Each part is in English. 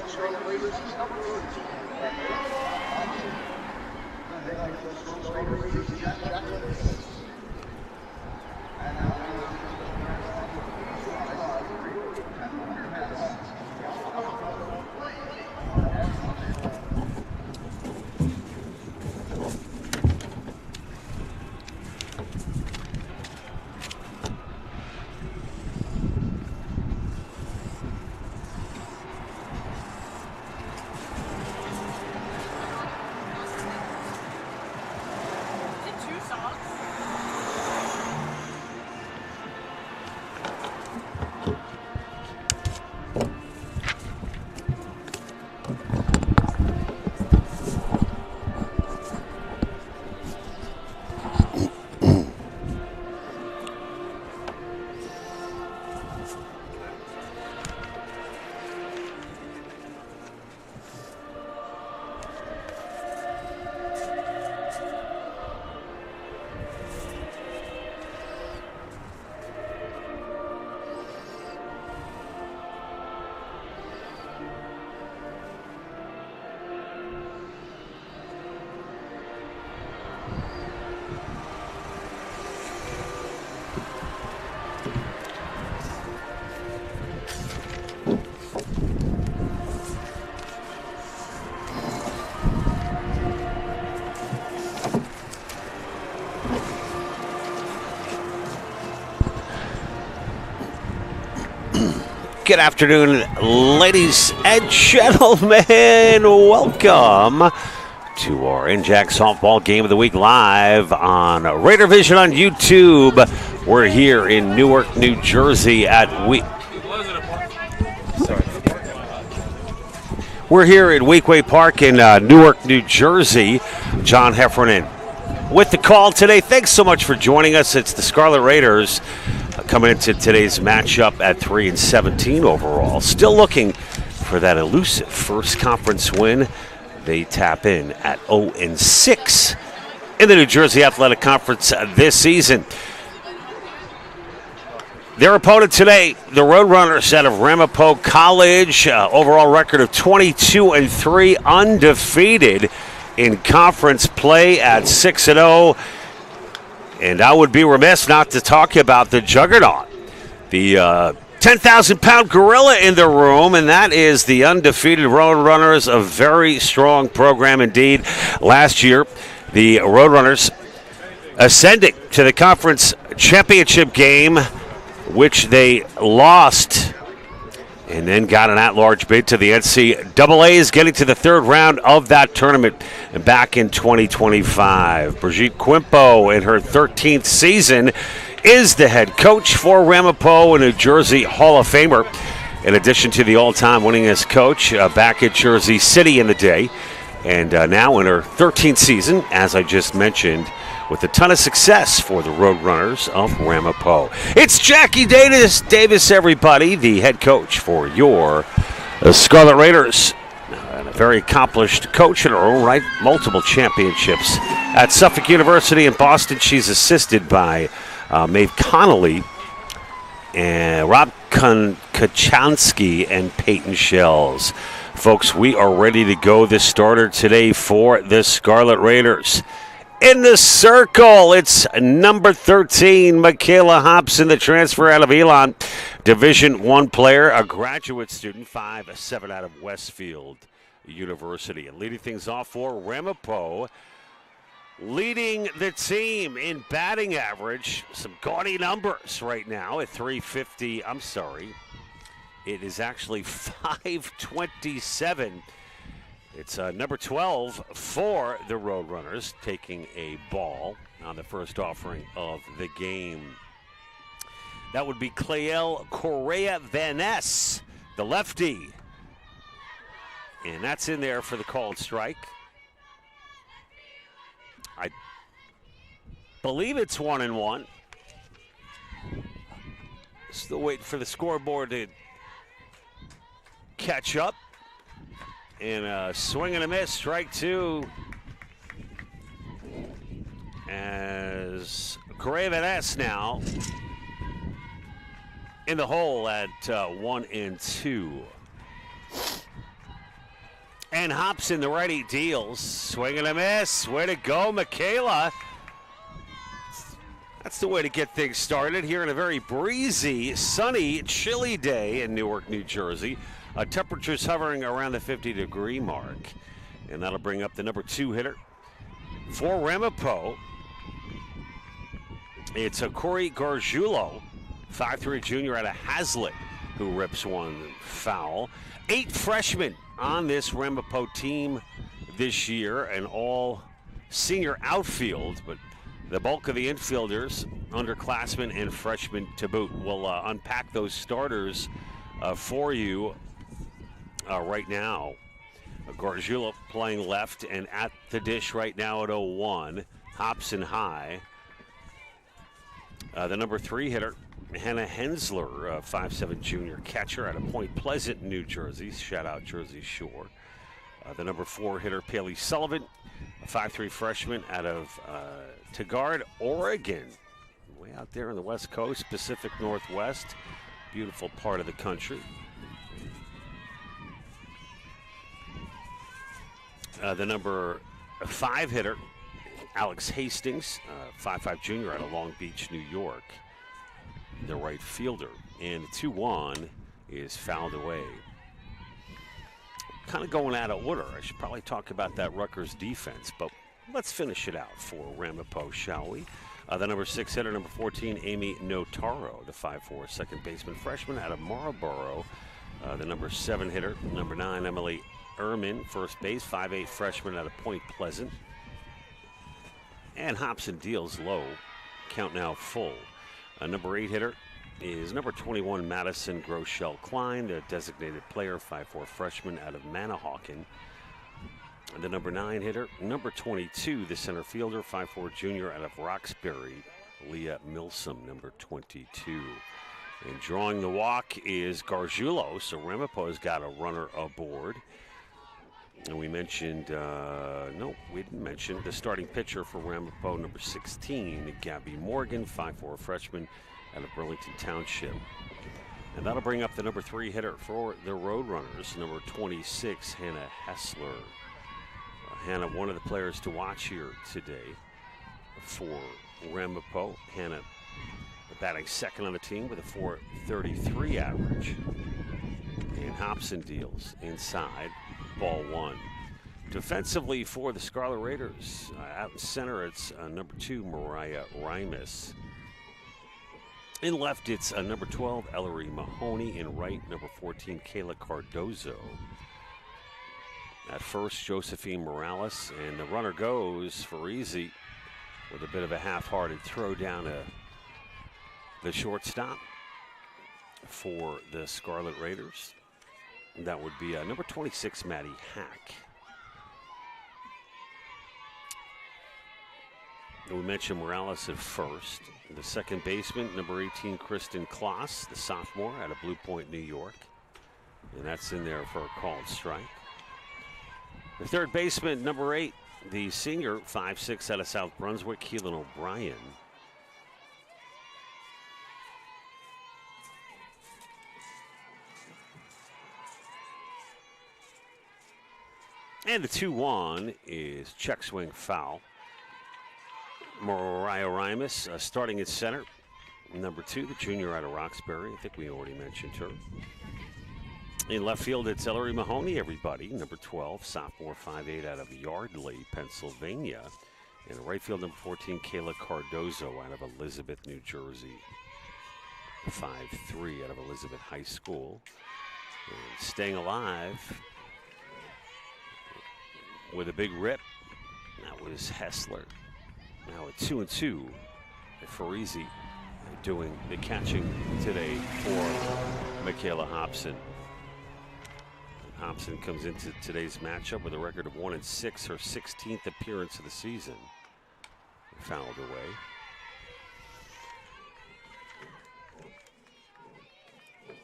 Scarlet Raiders is number 13. Good afternoon, ladies and gentlemen. Welcome to our NJAC Softball Game of the Week live on Raider Vision on YouTube. We're here in Newark, New Jersey We're here at Weequahic Park in Newark, New Jersey. John Heffernan with the call today. Thanks so much for joining us. It's the Scarlet Raiders coming into today's matchup at 3-17 overall. Still looking for that elusive first conference win. They tap in at 0-6 in the New Jersey Athletic Conference this season. Their opponent today, the Roadrunners out of Ramapo College, overall record of 22-3, undefeated in conference play at 6-0. And I would be remiss not to talk about the juggernaut, the 10,000-pound gorilla in the room, and that is the undefeated Roadrunners, a very strong program indeed. Last year, the Roadrunners ascending to the conference championship game, which they lost, and then got an at-large bid to the NCAAs, getting to the third round of that tournament back in 2025. Brigitte Quimpo, in her 13th season, is the head coach for Ramapo, a New Jersey Hall of Famer, in addition to the all-time winningest coach back at Jersey City in the day. And now in her 13th season, as I just mentioned, with a ton of success for the Roadrunners of Ramapo. It's Jackie Davis, everybody, the head coach for your Scarlet Raiders. And a very accomplished coach in her own right, multiple championships at Suffolk University in Boston. She's assisted by Maeve Connolly and Rob Kachansky and Peyton Shells. Folks, we are ready to go. This starter today for the Scarlet Raiders. In the circle, it's number 13, Michaela Hobson, the transfer out of Elon. Division I player, a graduate student, 5'7" out of Westfield University. And leading things off for Ramapo, leading the team in batting average. Some gaudy numbers right now at 350. I'm sorry. It is actually 527. It's number 12 for the Roadrunners, taking a ball on the first offering of the game. That would be Clayel Correa Van Ness, the lefty. And that's in there for the called strike. I believe it's 1-1. Still waiting for the scoreboard to catch up. And a swing and a miss, strike two. As Graveness now in the hole at 1-2. And Hobson, the righty, deals. Swing and a miss. Way to go, Michaela. That's the way to get things started here in a very breezy, sunny, chilly day in Newark, New Jersey. Temperatures hovering around the 50-degree mark. And that'll bring up the number 2 hitter for Ramapo. It's Corey Gargiulo, 5'3" junior out of Hazlitt, who rips one foul. 8 freshmen on this Ramapo team this year, and all senior outfield, but the bulk of the infielders, underclassmen and freshmen to boot. We'll unpack those starters for you right now. Gargiulo playing left and at the dish right now at 0-1. Hobson high. The number 3 hitter, Hannah Hensler, 5'7" junior catcher out of Point Pleasant, New Jersey. Shout out Jersey Shore. The number 4 hitter, Paley Sullivan, a 5'3" freshman out of Tigard, Oregon. Way out there on the West Coast, Pacific Northwest. Beautiful part of the country. The number 5 hitter, Alex Hastings, 5'5" junior out of Long Beach, New York. The right fielder. And the 2-1 is fouled away. Kind of going out of order. I should probably talk about that Rutgers defense, but let's finish it out for Ramapo, shall we? The number 6 hitter, number 14, Amy Notaro, the 5'4" second baseman freshman out of Marlboro. The number 7 hitter, number 9, Emily Ehrman, first base, 5'8" freshman out of Point Pleasant. And Hobson deals low. Count now full. Number 8 hitter is number 21, Madison Groeschel Klein, the designated player, 5'4" freshman out of Manahawkin. And the number 9 hitter, number 22, the center fielder, 5'4" junior out of Roxbury, Leah Milsom, number 22. And drawing the walk is Gargiulo, so Ramapo's got a runner aboard. And we mentioned, no, we didn't mention the starting pitcher for Ramapo, number 16, Gabby Morgan, 5'4" freshman out of Burlington Township. And that'll bring up the number 3 hitter for the Roadrunners, number 26, Hannah Hessler. Hannah, one of the players to watch here today for Ramapo. Hannah batting second on the team with a .433 average. And Hobson deals inside. Ball 1. Defensively for the Scarlet Raiders, out in center, it's number 2, Mariah Rimus. In left, it's number 12, Ellery Mahoney. In right, number 14, Kayla Cardozo. At first, Josephine Morales. And the runner goes for easy with a bit of a half-hearted throw down to the shortstop for the Scarlet Raiders. That would be number 26, Maddie Hack. We mentioned Morales at first. The second baseman, number 18, Kristen Kloss, the sophomore out of Blue Point, New York. And that's in there for a called strike. The third baseman, number 8, the senior, 5'6", out of South Brunswick, Keelan O'Brien. And the 2-1 is check swing foul. Mariah Rimus starting at center. Number 2, the junior out of Roxbury. I think we already mentioned her. In left field, it's Ellery Mahoney, everybody. Number 12, sophomore, 5'8", out of Yardley, Pennsylvania. In right field, number 14, Kayla Cardozo out of Elizabeth, New Jersey. 5'3", out of Elizabeth High School. And staying alive with a big rip, that was Hessler. Now at 2-2, Farisi doing the catching today for Michaela Hobson. And Hobson comes into today's matchup with a record of 1-6, her 16th appearance of the season. Fouled away.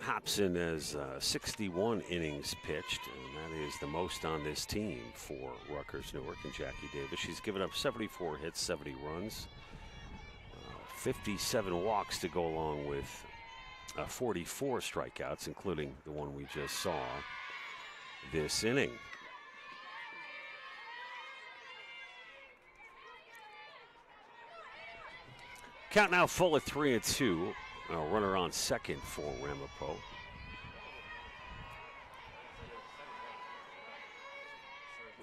Hobson has 61 innings pitched, and that is the most on this team for Rutgers Newark and Jackie Davis. She's given up 74 hits, 70 runs, 57 walks to go along with 44 strikeouts, including the one we just saw this inning. Count now full at 3-2. Runner on second for Ramapo.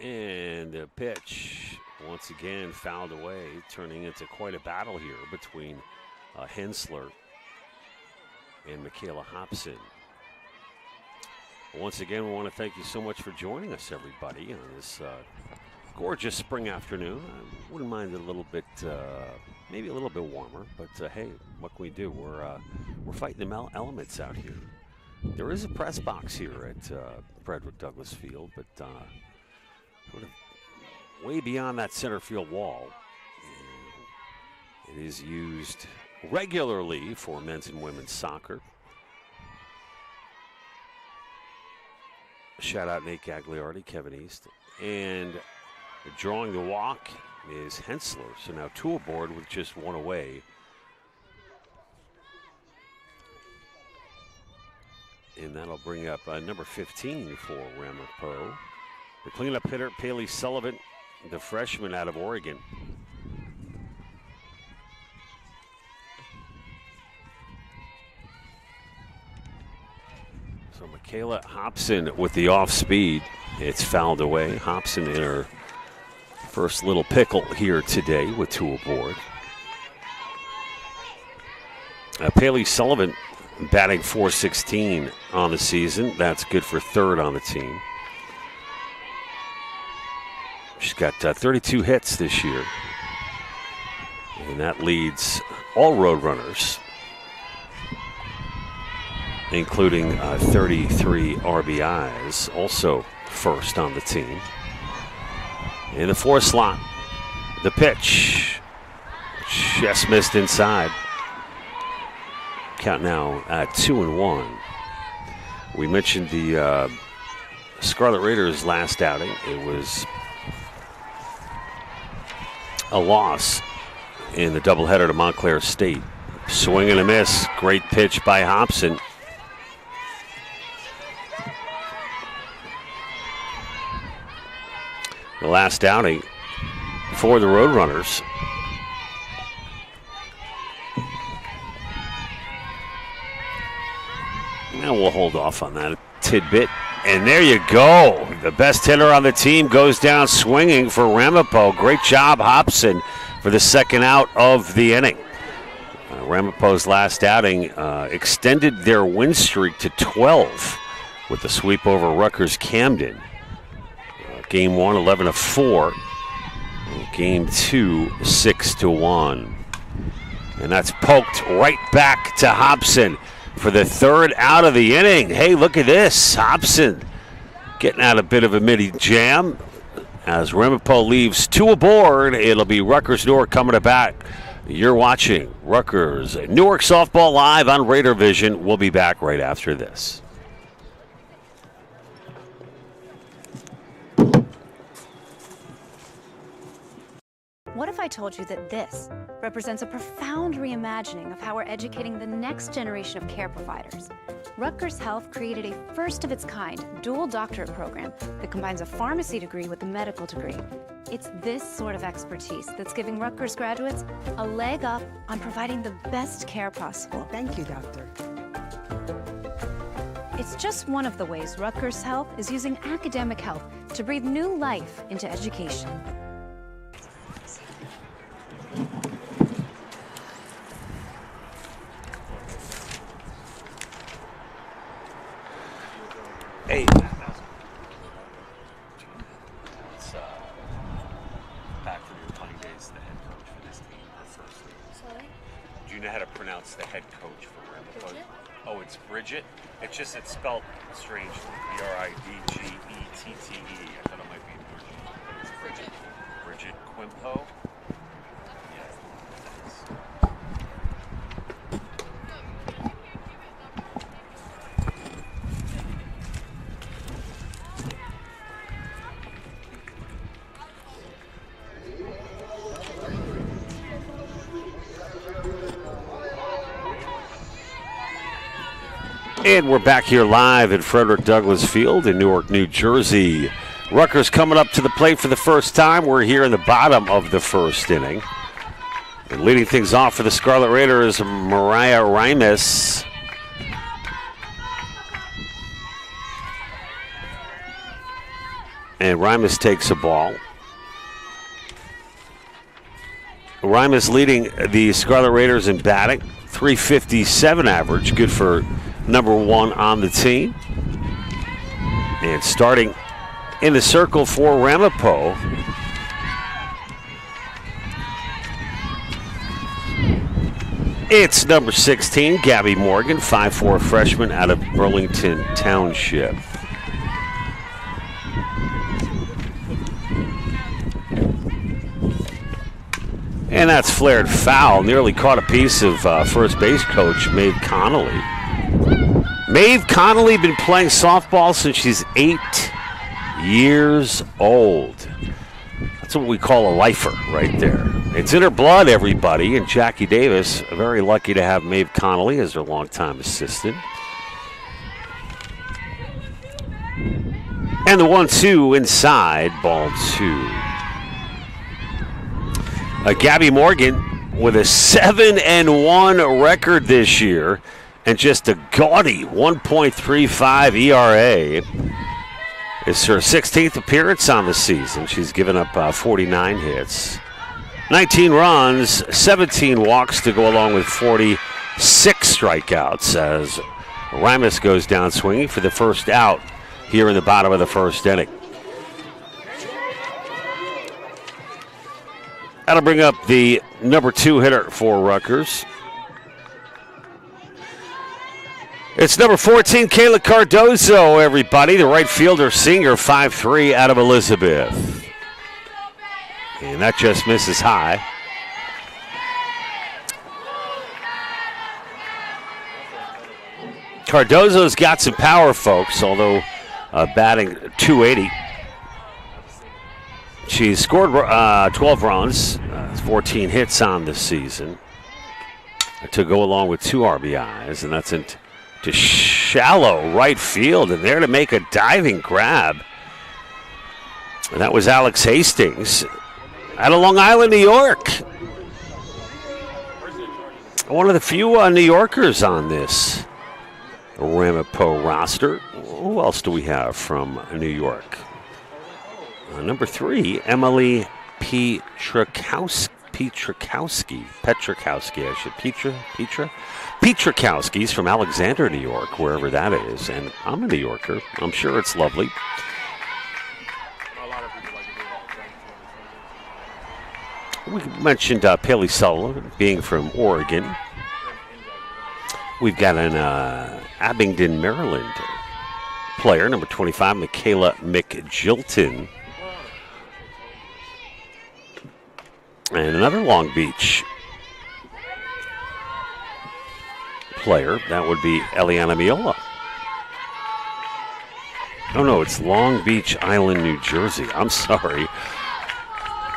And the pitch, once again, fouled away, turning into quite a battle here between Hensler and Michaela Hobson. Once again, we want to thank you so much for joining us, everybody, on this gorgeous spring afternoon. I wouldn't mind it a little bit, maybe a little bit warmer, but hey, what can we do? We're fighting the elements out here. There is a press box here at Frederick Douglass Field, but sort of way beyond that center field wall. It is used regularly for men's and women's soccer. Shout out Nate Gagliardi, Kevin East, and drawing the walk is Hensler. So now two aboard with just one away. And that'll bring up number 15 for Ramapo. The cleanup hitter, Paley Sullivan, the freshman out of Oregon. So Michaela Hobson with the off speed. It's fouled away. Hobson in her first little pickle here today with two aboard. Paley Sullivan batting .416 on the season. That's good for third on the team. She's got 32 hits this year. And that leads all Roadrunners, including 33 RBIs, also first on the team. In the fourth slot, the pitch just missed inside. Count now at 2-1. We mentioned the Scarlet Raiders last outing. It was a loss in the doubleheader to Montclair State. Swing and a miss. Great pitch by Hobson. The last outing for the Roadrunners. Now we'll hold off on that tidbit. And there you go. The best hitter on the team goes down swinging for Ramapo. Great job, Hobson, for the second out of the inning. Ramapo's last outing extended their win streak to 12 with the sweep over Rutgers Camden. Game 1, 11-4. Game 2, 6-1. And that's poked right back to Hobson for the third out of the inning. Hey, look at this. Hobson getting out a bit of a midi jam. As Ramapo leaves two aboard, it'll be Rutgers Newark coming to bat. You're watching Rutgers Newark Softball live on Raider Vision. We'll be back right after this. What if I told you that this represents a profound reimagining of how we're educating the next generation of care providers? Rutgers Health created a first-of-its-kind dual doctorate program that combines a pharmacy degree with a medical degree. It's this sort of expertise that's giving Rutgers graduates a leg up on providing the best care possible. Thank you, doctor. It's just one of the ways Rutgers Health is using academic health to breathe new life into education. Hey, it's back from your playing days, the head coach for this team, her first name. Sorry? Do you know how to pronounce the head coach for Ramapo? Bridget? Oh, it's Bridget? It's just, it's spelled strangely. Bridgette. I thought it might be Bridget, but it's Bridget. Bridget Quimpo? Yeah, thanks. And we're back here live at Frederick Douglass Field in Newark, New Jersey. Rutgers coming up to the plate for the first time. We're here in the bottom of the first inning. And leading things off for the Scarlet Raiders, Mariah Rimas. And Rimas takes a ball. Rimas leading the Scarlet Raiders in batting. .357 average, good for number one on the team. And starting in the circle for Ramapo, it's number 16, Gabby Morgan, 5'4" freshman out of Burlington Township. And that's flared foul. Nearly caught a piece of first base coach Maeve Connolly. Maeve Connolly been playing softball since she's 8 years old. That's what we call a lifer right there. It's in her blood, everybody. And Jackie Davis, very lucky to have Maeve Connolly as her longtime assistant. And the 1-2 inside, ball 2. Gabby Morgan with a 7-1 record this year and just a gaudy 1.35 ERA. It's her 16th appearance on the season. She's given up 49 hits, 19 runs, 17 walks to go along with 46 strikeouts as Rimas goes down swinging for the first out here in the bottom of the first inning. That'll bring up the number 2 hitter for Rutgers. It's number 14, Kayla Cardozo, everybody. The right fielder, senior, 5'3", out of Elizabeth. And that just misses high. Cardozo's got some power, folks, although batting .280. She's scored 12 runs, 14 hits on this season to go along with 2 RBIs, and that's into shallow right field, and there to make a diving grab. And that was Alex Hastings out of Long Island, New York. One of the few New Yorkers on this Ramapo roster. Who else do we have from New York? Number 3, Emily Petrakowski, Petrakowski's from Alexander, New York, wherever that is. And I'm a New Yorker. I'm sure it's lovely. We mentioned Paley Sullivan being from Oregon. We've got an Abingdon, Maryland player, number 25, Michaela McJilton. And another Long Beach player, that would be Eliana Miola. Oh no, it's Long Beach Island, New Jersey. I'm sorry.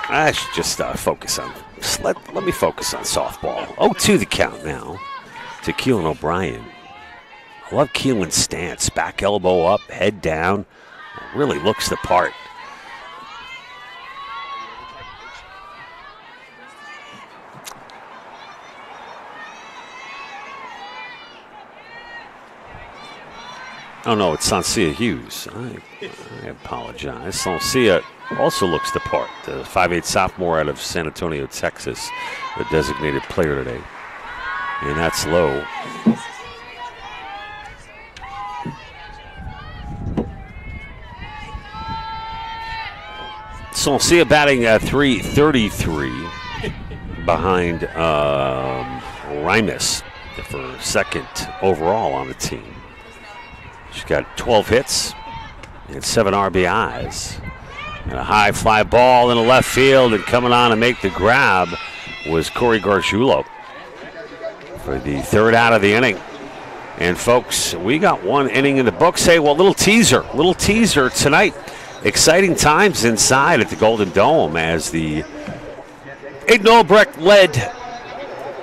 I should just focus on, let me focus on softball. 0-2 the count now to Keelan O'Brien. I love Keelan's stance, back elbow up, head down. Really looks the part. Oh, no, it's Sansia Hughes. I apologize. Sansia also looks the part. The 5'8" sophomore out of San Antonio, Texas, the designated player today. And that's low. Sansia batting .333 behind Rimas for second overall on the team. She's got 12 hits and 7 RBIs. And a high fly ball in the left field, and coming on to make the grab was Corey Gargiulo for the third out of the inning. And folks, we got one inning in the books. Hey, well, little teaser tonight. Exciting times inside at the Golden Dome as the Aiden Albrecht-led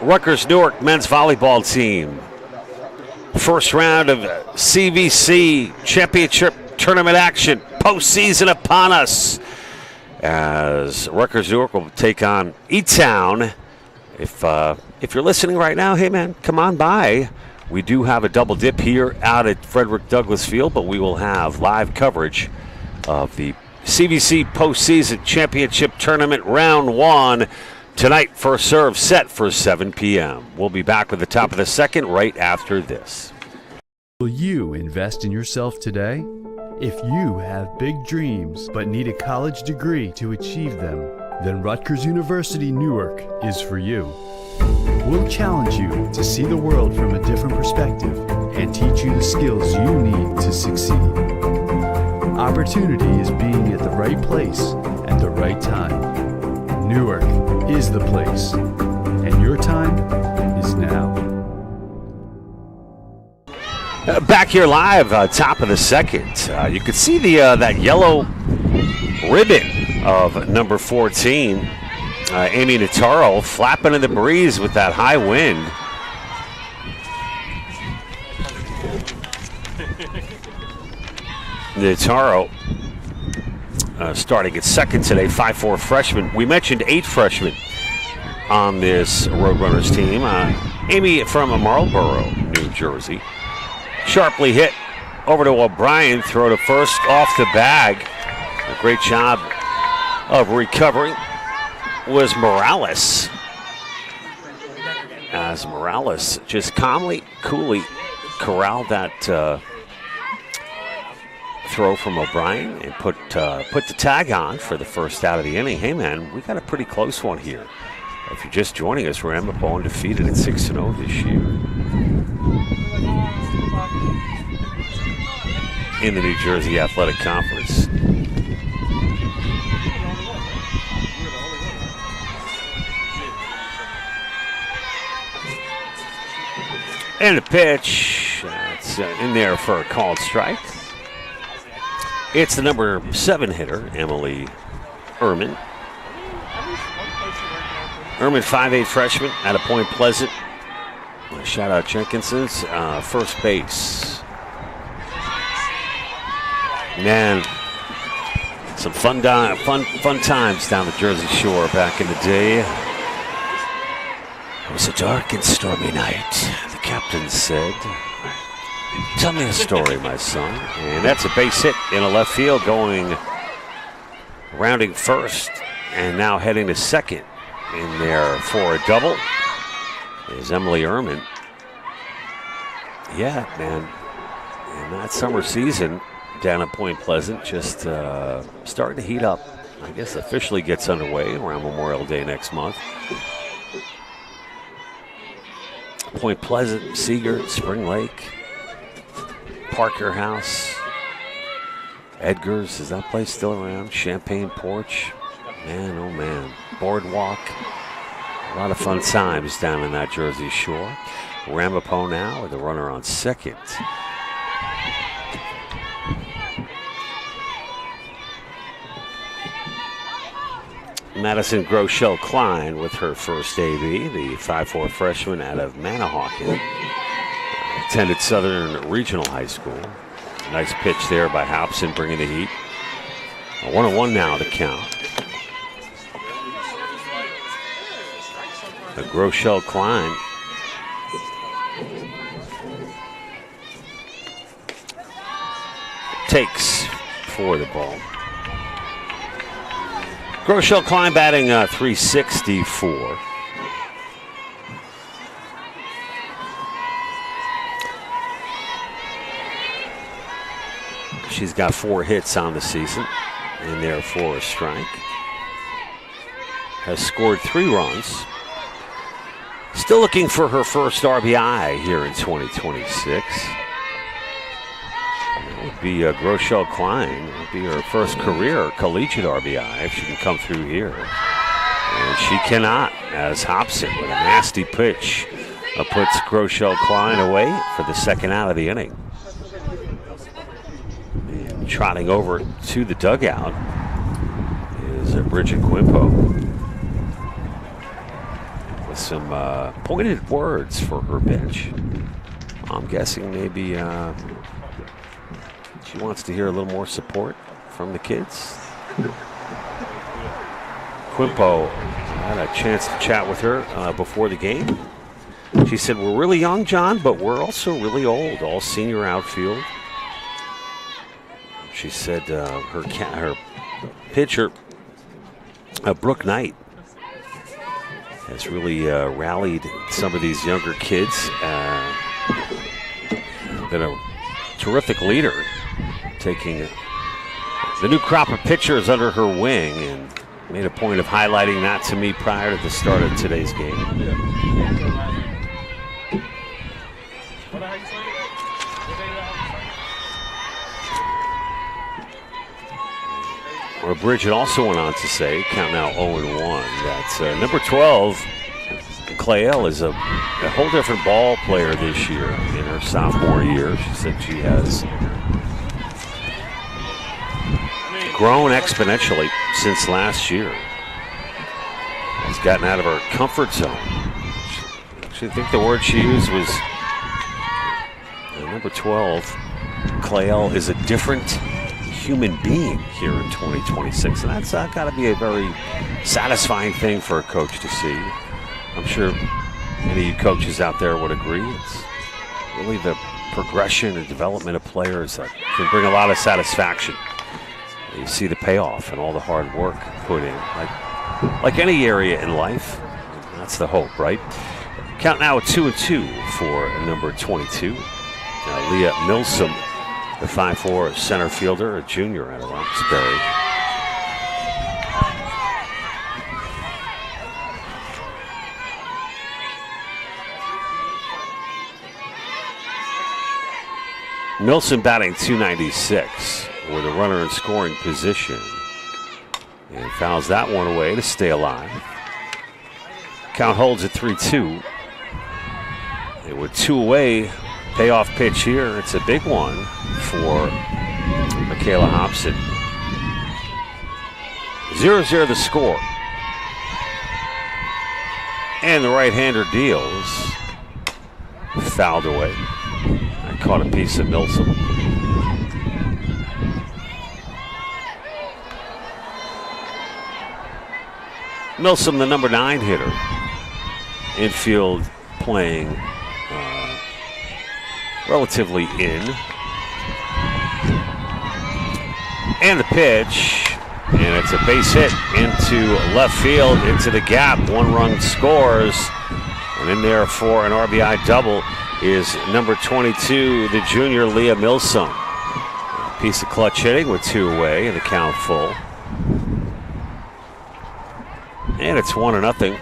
Rutgers Newark men's volleyball team First round of CVC Championship Tournament action. Postseason upon us. As Rutgers Newark will take on E-Town. If you're listening right now, hey man, come on by. We do have a double dip here out at Frederick Douglass Field, but we will have live coverage of the CVC Postseason Championship Tournament Round 1 tonight. First serve set for 7 p.m. We'll be back with the top of the second right after this. Will you invest in yourself today? If you have big dreams but need a college degree to achieve them, then Rutgers University Newark is for you. We'll challenge you to see the world from a different perspective and teach you the skills you need to succeed. Opportunity is being at the right place at the right time. Newark is the place, and your time is now. Back here live, top of the second. You can see the that yellow ribbon of number 14, Amy Notaro, flapping in the breeze with that high wind. Notaro starting at second today, 5'4" freshman. We mentioned 8 freshmen on this Roadrunners team. Amy from Marlboro, New Jersey. Sharply hit over to O'Brien, throw to first off the bag. A great job of recovering was Morales. As Morales just calmly, coolly corralled that throw from O'Brien and put the tag on for the first out of the inning. Hey man, we got a pretty close one here. If you're just joining us, Ramapo undefeated at 6-0 this year in the New Jersey Athletic Conference. And a pitch. It's in there for a called strike. It's the number 7 hitter, Emily Ehrman. Ehrman, 5'8" freshman out of Point Pleasant. Shout out Jenkinson's first base. Man, some fun times down the Jersey Shore back in the day. It was a dark and stormy night, the captain said. Tell me a story, my son. And that's a base hit in a left field, going rounding first and now heading to second in there for a double is Emily Ehrman. Yeah, man. And that summer season down at Point Pleasant just starting to heat up. I guess officially gets underway around Memorial Day next month. Point Pleasant, Seagirt, Spring Lake, Parker House, Edgar's, is that place still around? Champagne Porch, man, oh man. Boardwalk, a lot of fun times down in that Jersey Shore. Ramapo now with the runner on second. Madison Groeschel Klein with her first AB, the 5'4" freshman out of Manahawkin. Attended Southern Regional High School. Nice pitch there by Hobson, bringing the heat. A 1-1 now to count. The Groeschel Klein takes for the ball. Groeschel Klein batting .364. She's got 4 hits on the season, and therefore a strike. Has scored 3 runs. Still looking for her first RBI here in 2026. That would be Groeschel Klein. It would be her first career collegiate RBI if she can come through here. And she cannot, as Hobson with a nasty pitch puts Groeschel Klein away for the second out of the inning. And trotting over to the dugout is Bridget Quimpo with some pointed words for her bench. I'm guessing maybe she wants to hear a little more support from the kids. Quimpo had a chance to chat with her before the game. She said, we're really young, John, but we're also really old, all senior outfield. She said her pitcher, Brooke Knight, has really rallied some of these younger kids. Been a terrific leader, taking the new crop of pitchers under her wing, and made a point of highlighting that to me prior to the start of today's game. Or Bridget also went on to say, count now 0-1, that number 12, Clayell, is a whole different ball player this year in her sophomore year. She said she has grown exponentially since last year. Has gotten out of her comfort zone. I think the word she used was number 12, Clayell, is a different human being here in 2026, and that's got to be a very satisfying thing for a coach to see. I'm sure many of you coaches out there would agree. It's really the progression and development of players that can bring a lot of satisfaction. You see the payoff and all the hard work put in, like any area in life. That's the hope, right? Count now at 2-2 for number 22, Leah Milsom, the 5'4" center fielder, a junior out of Roxbury. Milsom batting .296 with a runner in scoring position, and fouls that one away to stay alive. Count holds at 3-2. They were 2 away. Payoff pitch here. It's a big one for Michaela Hobson. 0-0 the score. And the right-hander deals. Fouled away. I caught a piece of Milsom. Milsom, the number 9 hitter. Infield playing relatively in. And the pitch, and it's a base hit into left field, into the gap. 1 run scores, and in there for an RBI double is number 22, the junior Leah Milsom. A piece of clutch hitting with 2 away and the count full. And it's 1-0.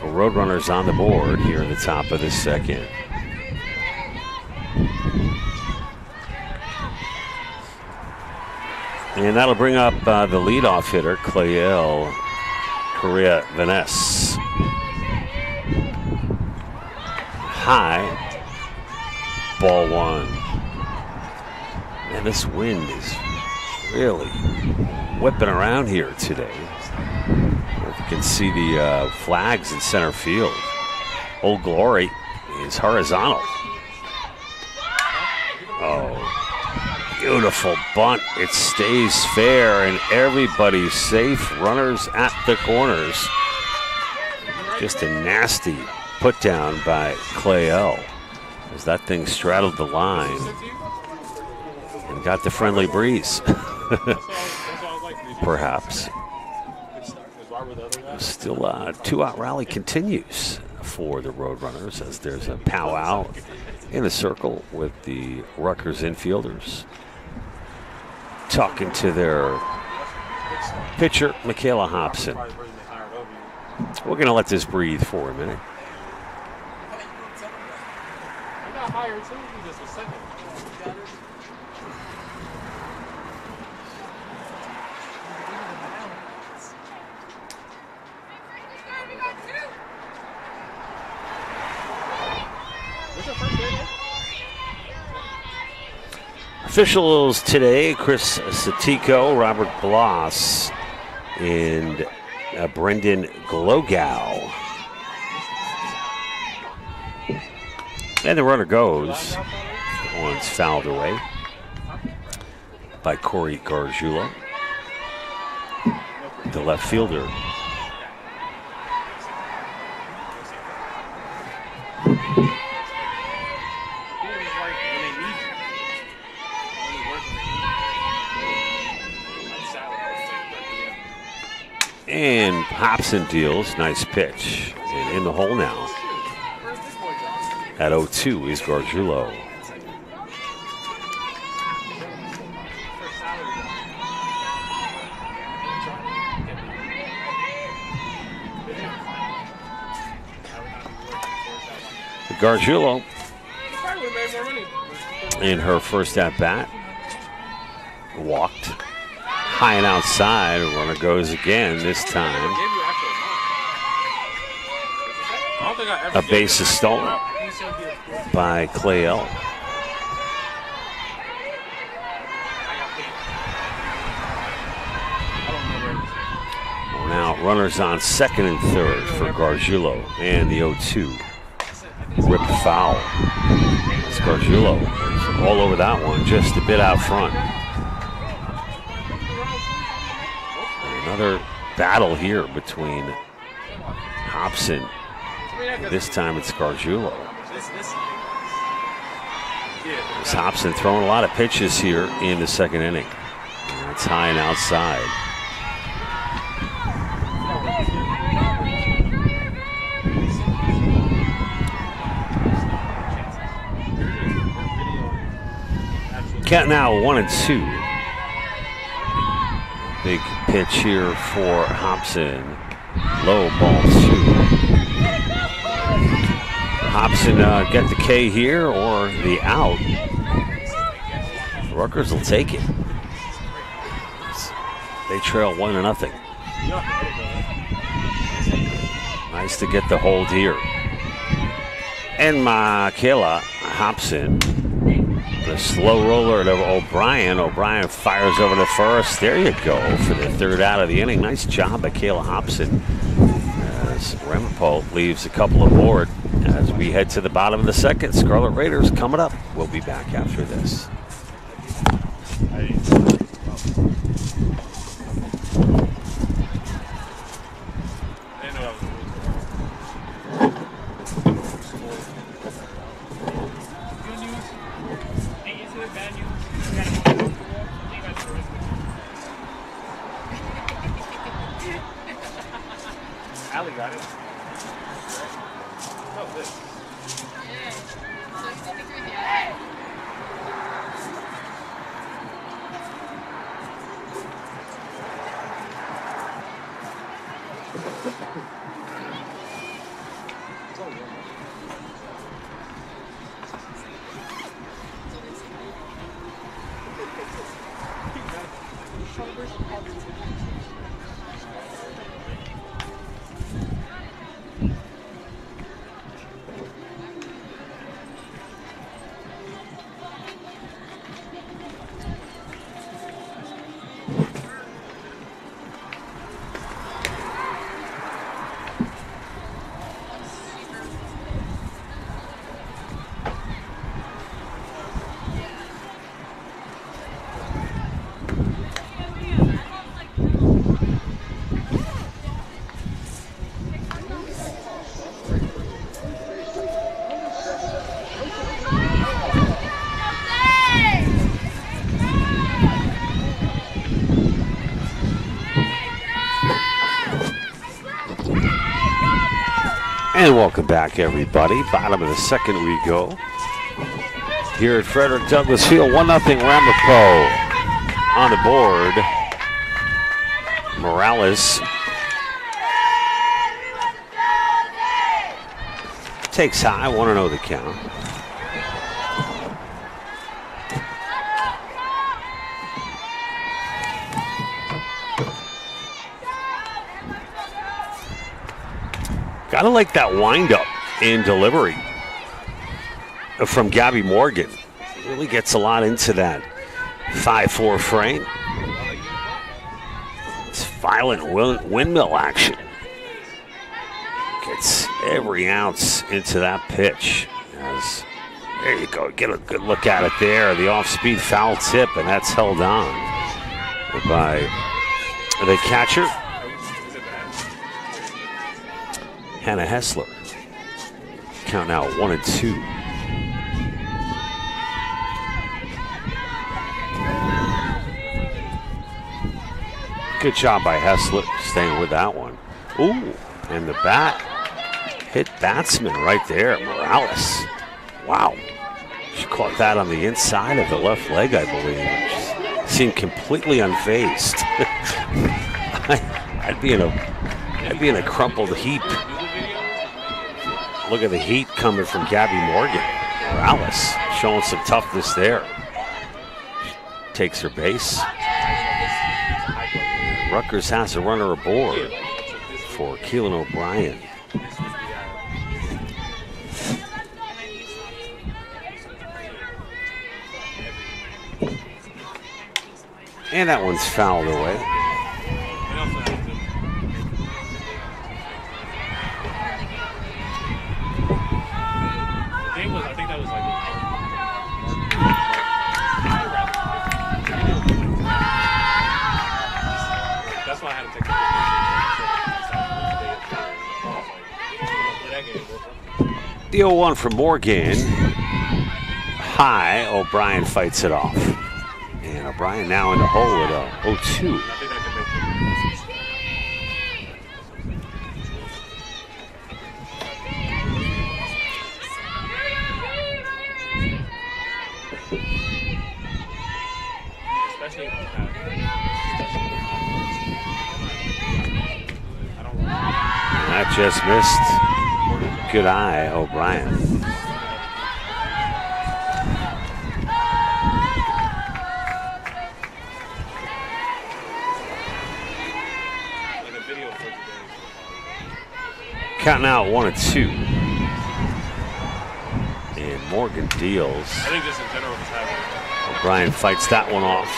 Roadrunners on the board here in the top of the second. And that'll bring up the leadoff hitter, Clayell Correa Vaness. High, ball 1. Man, this wind is really whipping around here today. If you can see the flags in center field. Old Glory is horizontal. Oh, beautiful bunt. It stays fair and everybody's safe. Runners at the corners. Just a nasty put down by Clayell as that thing straddled the line and got the friendly breeze. Perhaps. Still a 2-out rally continues for the Roadrunners as there's a powwow in the circle with the Rutgers infielders talking to their pitcher, Michaela Hobson. We're going to let this breathe for a minute. Officials today, Chris Satico, Robert Bloss, and Brendan Glogow. And the runner goes. One's fouled away by Corey Gargiulo, the left fielder. And Hobson deals. Nice pitch. And in the hole now. At 0-2 is Gargiulo. Gargiulo in her first at bat walked high and outside. Runner goes again. This time a base is stolen by Clay L. Now runners on second and third for Gargiulo, and the 0-2 ripped foul. It's Gargiulo all over that one, just a bit out front. Another battle here between Hobson. This time it's Gargiulo. It's Hobson throwing a lot of pitches here in the second inning. It's high and outside. Count now 1-2. Big pitch here for Hobson. Low ball 2. Hobson get the K here or the out. Rutgers will take it. They trail 1-0. Nice to get the hold here. And Michaela Hobson. The slow roller to O'Brien. O'Brien fires over to first. There you go for the third out of the inning. Nice job by Kayla Hobson. As Ramapo leaves a couple aboard as we head to the bottom of the second. Scarlet Raiders coming up. We'll be back after this. Allie got it. Oh, this. And welcome back, everybody. Bottom of the second we go. Here at Frederick Douglass Field, 1-0 Ramapo on the board. Morales takes high, 1-0 the count. Gotta like that windup in delivery from Gabby Morgan. Really gets a lot into that 5-4 frame. It's violent windmill action. Gets every ounce into that pitch as There you go. Get a good look at it there. The off-speed foul tip, and that's held on by the catcher, Hannah Hessler. Count now 1-2. Good job by Hessler, staying with that one. Ooh, and the bat hit batsman right there, Morales. Wow. She caught that on the inside of the left leg, I believe. She seemed completely unfazed. I'd be in a crumpled heap. Look at the heat coming from Gabby Morgan. Morales showing some toughness there. Takes her base. Rutgers has a runner aboard for Keelan O'Brien. And that one's fouled away. I think that was like that's why I had to take the 0-1 from Morgan. High, O'Brien fights it off. And O'Brien now in the hole with a 0-2. That just missed. Good eye, O'Brien. Counting out 1-2. And Morgan deals. I think just in general what's happening. O'Brien fights that one off.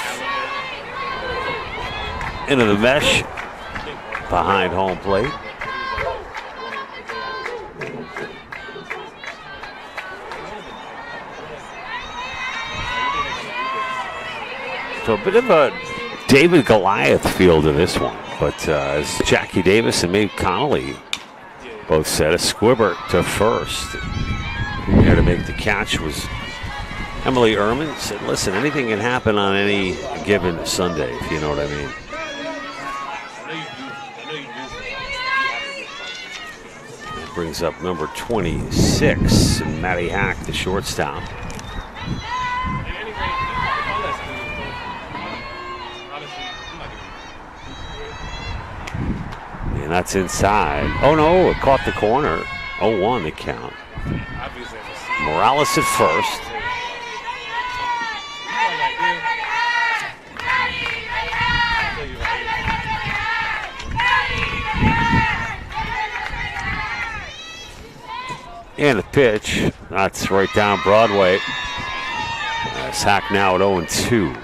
Into the mesh. Behind home plate. So a bit of a David Goliath feel to this one. But as Jackie Davis and Maeve Connolly both said, a squibber to first. Here to make the catch was Emily Ehrman. Said, listen, anything can happen on any given Sunday, if you know what I mean. That brings up number 26, Maddie Hack, the shortstop. And that's inside. Oh no, it caught the corner. 0-1 the count. Morales at first. And the pitch. That's right down Broadway. Hack now at 0-2.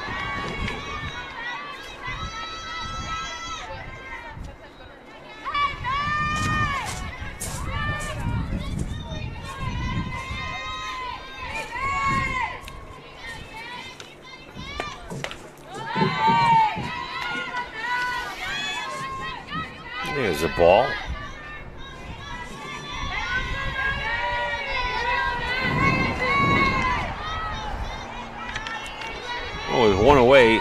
There's a ball. Oh, with one away.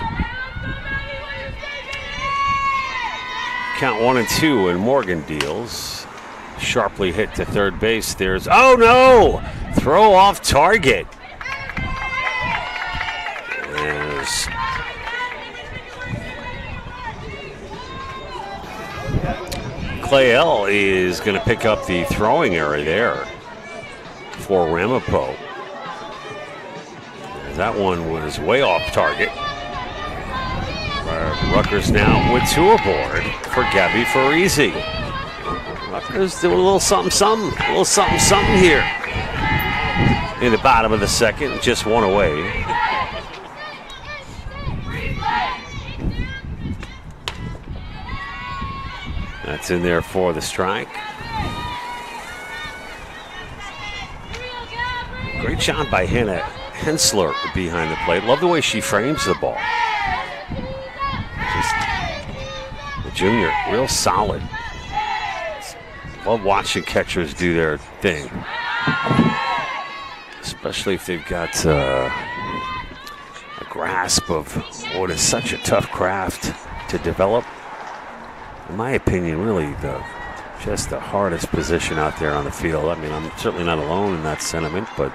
Count 1-2, and Morgan deals. Sharply hit to third base. There's, oh no! Throw off target. There's Clay L is going to pick up the throwing area there for Ramapo. That one was way off target. Rutgers now with two aboard for Gabby Farisi. Rutgers doing a little something here. In the bottom of the second, just one away. That's in there for the strike. Great Great job by Hannah Hensler behind the plate. Love the way she frames the ball. Just the junior, real solid. Love watching catchers do their thing, especially if they've got a grasp of what is such a tough craft to develop. In my opinion, really just the hardest position out there on the field. I mean, I'm certainly not alone in that sentiment, but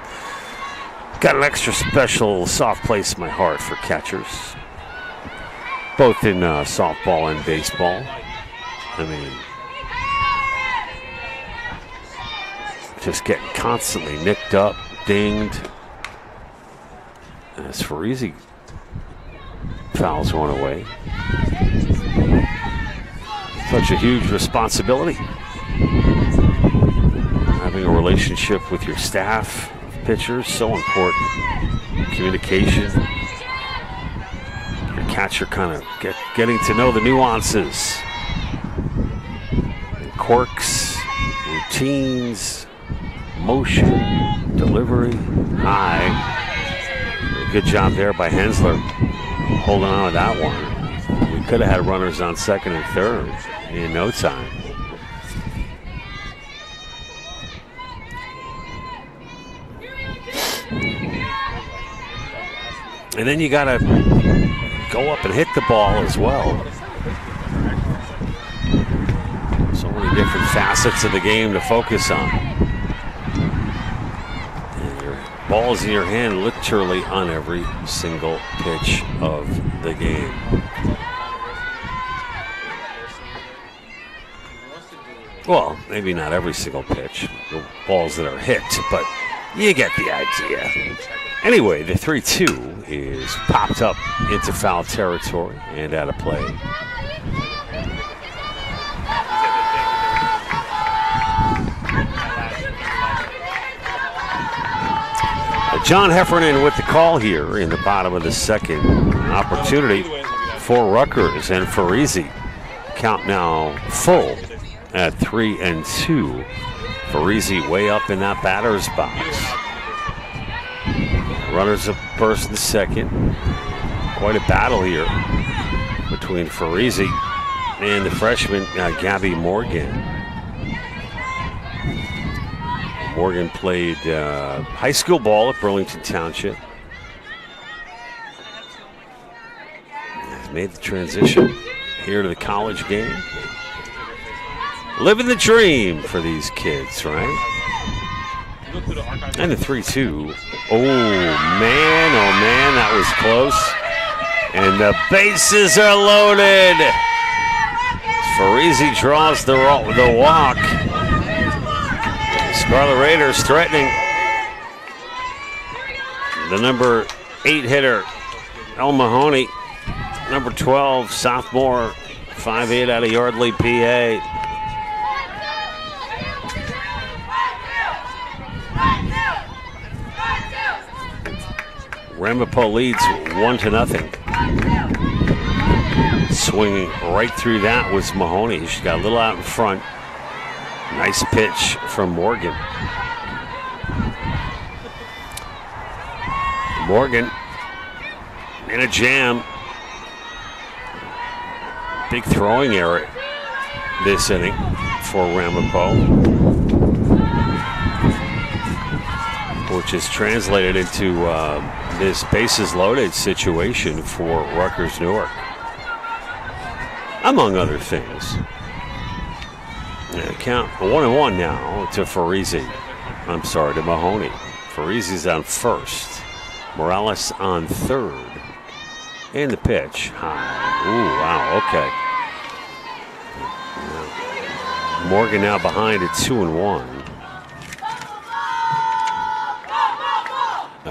got an extra special soft place in my heart for catchers, both in softball and baseball. I mean, just getting constantly nicked up, dinged. As Farise fouls one away. Such a huge responsibility. Having a relationship with your staff, pitchers, so important. Communication. Your catcher kind of getting to know the nuances, and quirks, routines, motion, delivery, high. Good job there by Hensler holding on to that one. We could have had runners on second and third in no time. And then you got to go up and hit the ball as well. So many different facets of the game to focus on. And your ball's in your hand literally on every single pitch of the game. Well, maybe not every single pitch, the balls that are hit, but you get the idea. Anyway, the 3-2 is popped up into foul territory and out of play. John Heffernan with the call here in the bottom of the second. Opportunity for Rutgers and Farise. Count now full at 3-2. Farise way up in that batter's box. Runners at first and second. Quite a battle here between Farise and the freshman Gabby Morgan. Morgan played high school ball at Burlington Township. Has made the transition here to the college game. Living the dream for these kids, right? And the 3-2. Oh man, that was close. And the bases are loaded. Farise draws the walk. Scarlet Raiders threatening. The number 8 hitter, El Mahoney. Number 12, sophomore, 5'8" out of Yardley, PA. Ramapo leads 1-0. Swinging right through that was Mahoney. She got a little out in front. Nice pitch from Morgan. Morgan in a jam. Big throwing error this inning for Ramapo, which is translated into this bases loaded situation for Rutgers Newark, among other things. Count 1-1 now to Farise. I'm sorry, to Mahoney. Farise's on first. Morales on third. And the pitch high. Ooh, wow, okay. Morgan now behind at 2-1.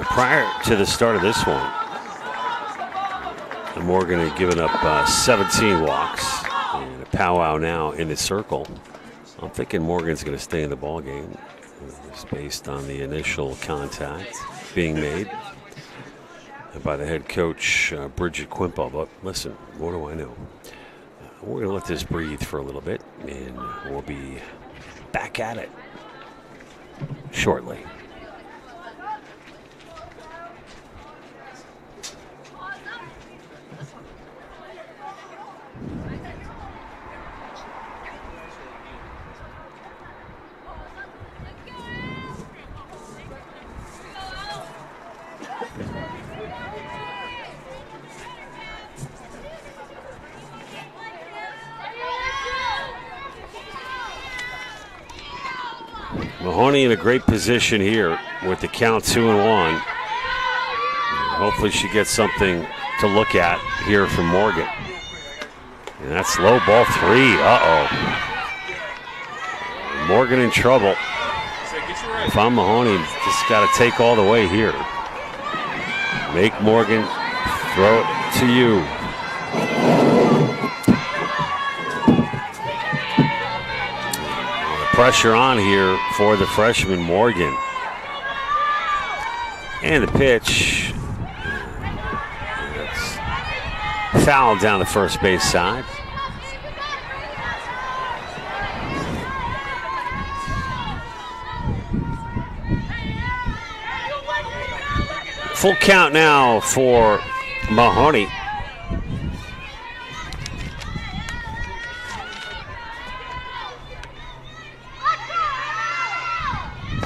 Prior to the start of this one, Morgan had given up 17 walks. And a powwow now in the circle. I'm thinking Morgan's going to stay in the ball game, just based on the initial contact being made by the head coach, Bridget Quimpo. But listen, what do I know? We're going to let this breathe for a little bit, and we'll be back at it shortly. Mahoney in a great position here with the count 2-1. Hopefully she gets something to look at here from Morgan. And that's low ball 3. Uh-oh. Morgan in trouble. If I'm Mahoney, just got to take all the way here. Make Morgan throw it to you. Pressure on here for the freshman Morgan. And the pitch. It's fouled down the first base side. Full count now for Mahoney.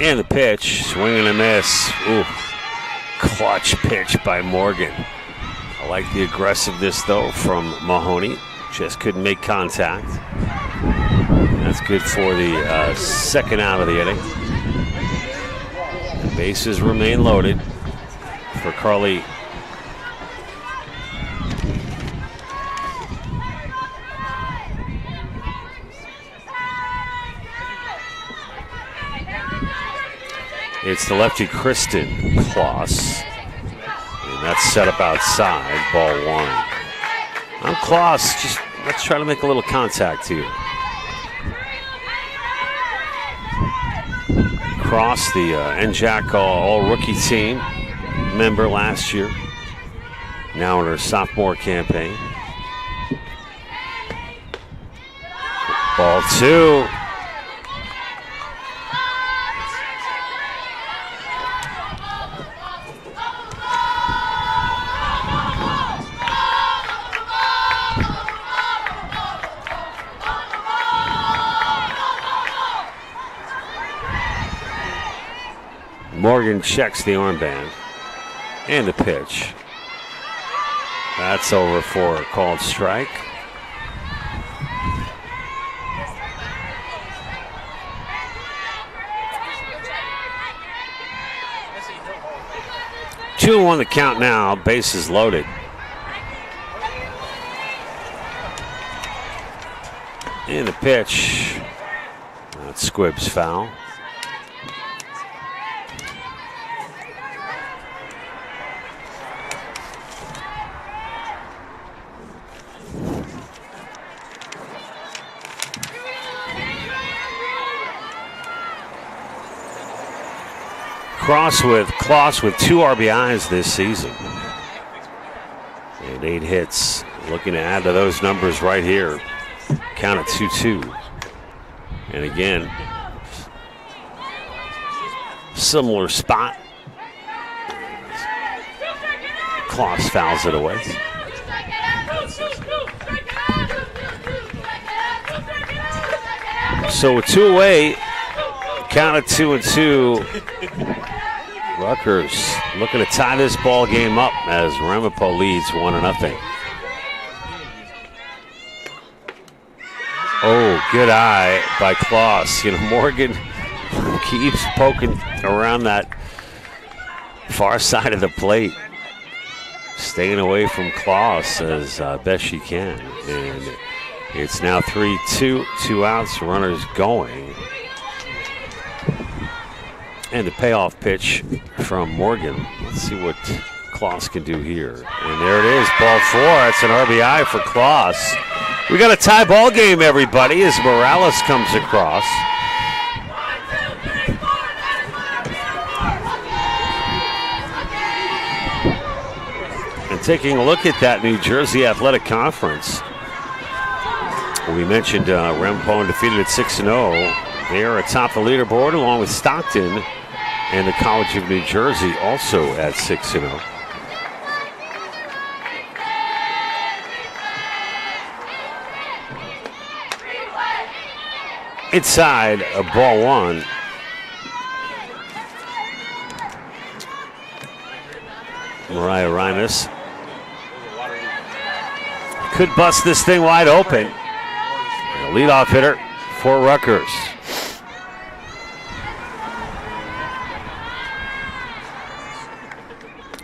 And the pitch, swing and a miss. Ooh, clutch pitch by Morgan. I like the aggressiveness though from Mahoney. Just couldn't make contact. That's good for the second out of the inning. The bases remain loaded for Carly. It's the lefty Kristen Kloss. And that's set up outside, ball 1. I'm Kloss, just let's try to make a little contact here. Cross, the NJAC all-rookie team member last year. Now in her sophomore campaign. Ball 2. Morgan checks the armband and the pitch. That's over for a called strike. Two on the count now, bases loaded. And the pitch. That's Squibb's foul. Kloss with 2 RBIs this season. And 8 hits. Looking to add to those numbers right here. Count at 2-2. And again, similar spot. Kloss fouls it away. So with 2 away, count at 2-2. Rutgers looking to tie this ball game up as Ramapo leads 1-0. Oh, good eye by Kloss. You know, Morgan keeps poking around that far side of the plate, staying away from Kloss as best she can. And it's now 3-2, 2 outs, runners going. And the payoff pitch from Morgan. Let's see what Kloss can do here. And there it is, ball 4. That's an RBI for Kloss. We got a tie ball game, everybody, as Morales comes across. And taking a look at that New Jersey Athletic Conference, we mentioned Ramapo undefeated at 6-0. They are atop the leaderboard along with Stockton and the College of New Jersey also at 6-0. Inside of ball 1. Mariah Rimas could bust this thing wide open. The leadoff hitter for Rutgers.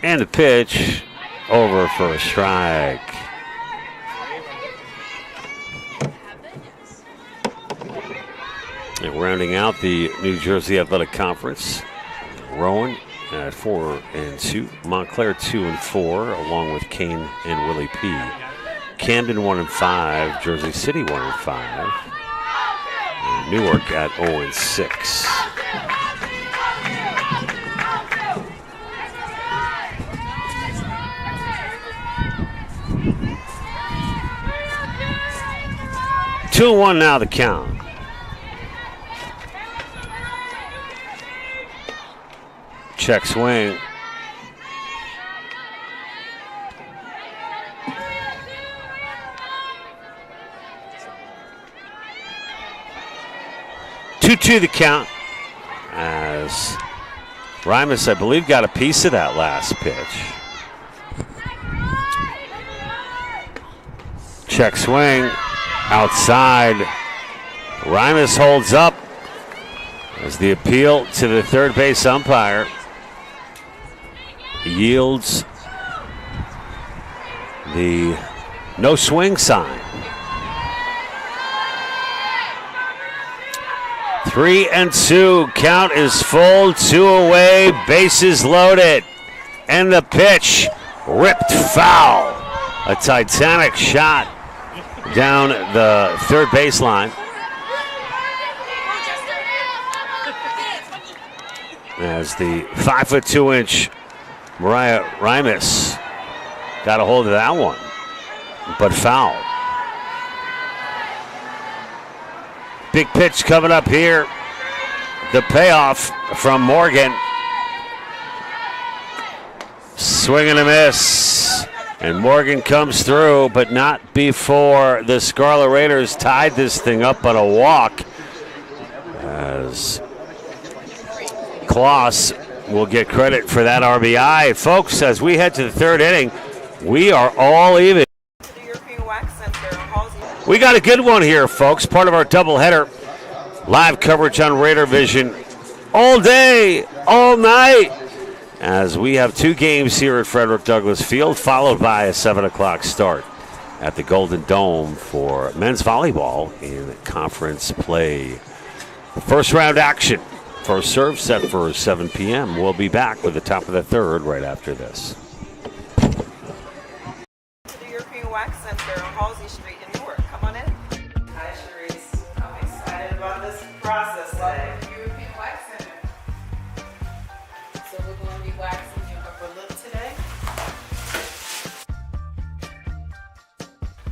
And the pitch over for a strike. And rounding out the New Jersey Athletic Conference, Rowan at 4-2, Montclair 2-4, along with Kane and Willie P. Camden 1-5, Jersey City 1-5, and Newark at 0-6. Two and 1 now the count. Check swing. Two the count as Rimas, I believe, got a piece of that last pitch. Check swing. Outside. Rimas holds up as the appeal to the third base umpire yields the no swing sign. 3-2. Count is full. 2 away. Bases loaded. And the pitch ripped foul. A Titanic shot down the third baseline. As the 5'2" Mariah Rimas got a hold of that one, but foul. Big pitch coming up here. The payoff from Morgan. Swing and a miss. And Morgan comes through, but not before the Scarlet Raiders tied this thing up on a walk. As Kloss will get credit for that RBI. Folks, as we head to the third inning, we are all even. We got a good one here, folks. Part of our doubleheader. Live coverage on Raider Vision all day, all night, as we have 2 games here at Frederick Douglass Field, followed by a 7 o'clock start at the Golden Dome for men's volleyball in conference play. First round action. First serve set for 7 p.m. We'll be back with the top of the third right after this. To the European Wax Center on Halsey Street in Newark. Come on in. Hi, Sharice. I'm excited about this process today. European Wax Center. So we're going to be waxing your upper lip today.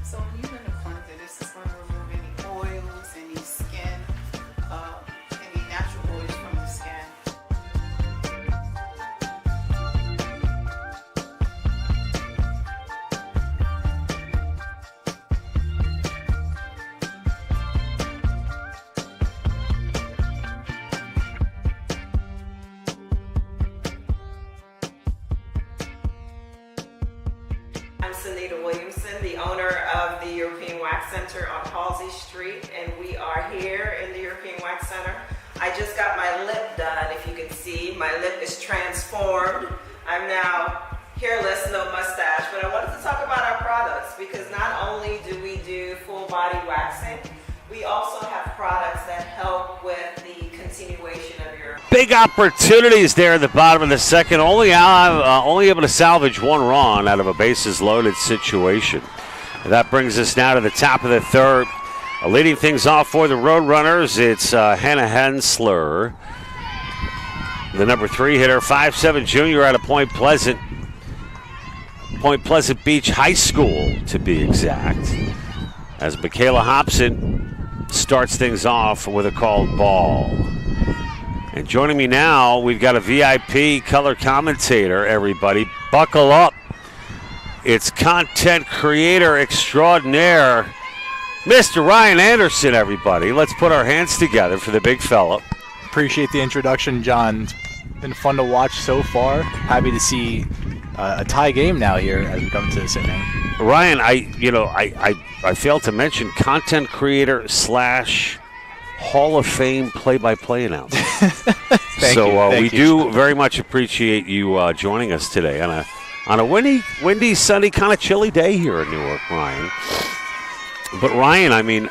So when you're in the cleanser, this is going to remove any oils, any skin, any natural oils from the skin. I'm Sunita Williamson, the owner of the European Wax Center on Halsey Street, and we are here in the European Wax Center. I just got my lip done. If you can see, my lip is transformed. I'm now hairless, no mustache, but I wanted to talk about our products because not only do we do full body waxing, we also have products that help with the continuation of your Big opportunities there at the bottom of the second. Only able to salvage 1 run out of a bases loaded situation. And that brings us now to the top of the third. Leading things off for the Roadrunners, it's Hannah Hensler, the number 3 hitter, 5'7" junior out of Point Pleasant Beach High School, to be exact. As Michaela Hobson starts things off with a called ball. And joining me now, we've got a VIP color commentator, everybody. Buckle up. It's content creator extraordinaire, Mr. Ryan Anderson, everybody. Let's put our hands together for the big fella. Appreciate the introduction, John. It's been fun to watch so far. Happy to see a tie game now here as we come to this inning. Ryan, I failed to mention content creator / Hall of Fame play-by-play announcer. We do very much appreciate you joining us today on a windy, sunny, kind of chilly day here in Newark, Ryan. But Ryan, I mean,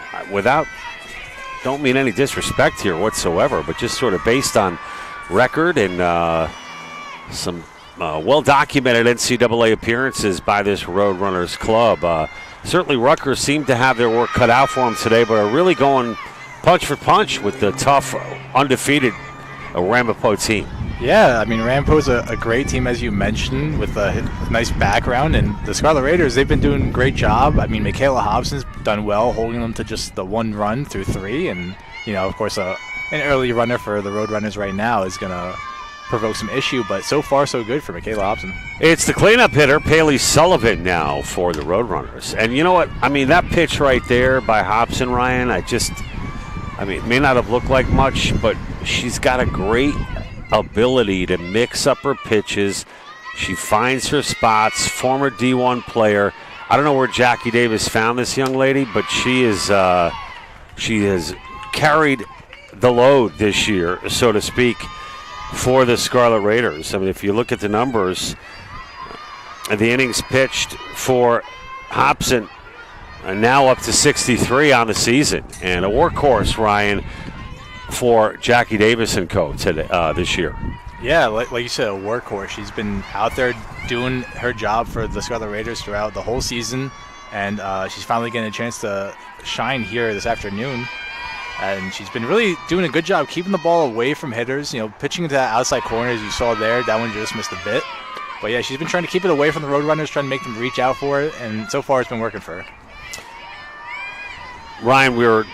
don't mean any disrespect here whatsoever, but just sort of based on record and some well-documented NCAA appearances by this Roadrunners club. Certainly Rutgers seemed to have their work cut out for them today, but are really going punch for punch with the tough, undefeated Ramapo team. Yeah, I mean, Ramapo's a great team, as you mentioned, with a nice background. And the Scarlet Raiders, they've been doing a great job. I mean, Michaela Hobson's done well, holding them to just the 1 run through 3. And, of course, an early runner for the Roadrunners right now is going to provoke some issue. But so far, so good for Michaela Hobson. It's the cleanup hitter, Paley Sullivan, now for the Roadrunners. And you know what? I mean, that pitch right there by Hobson, Ryan, it may not have looked like much, but she's got a great ability to mix up her pitches. She finds her spots. Former D1 player. I don't know where Jackie Davis found this young lady, but she has carried the load this year, so to speak, for the Scarlet Raiders. I mean, if you look at the numbers, the innings pitched for Hobson are now up to 63 on the season, and a workhorse, Ryan, for Jackie Davis and co. today this year. Yeah, like you said, a workhorse. She's been out there doing her job for the Scarlet Raiders throughout the whole season, and she's finally getting a chance to shine here this afternoon. And she's been really doing a good job keeping the ball away from hitters, pitching to that outside corner, as you saw there. That one just missed a bit. But, yeah, she's been trying to keep it away from the Roadrunners, trying to make them reach out for it, and so far it's been working for her. Ryan, we were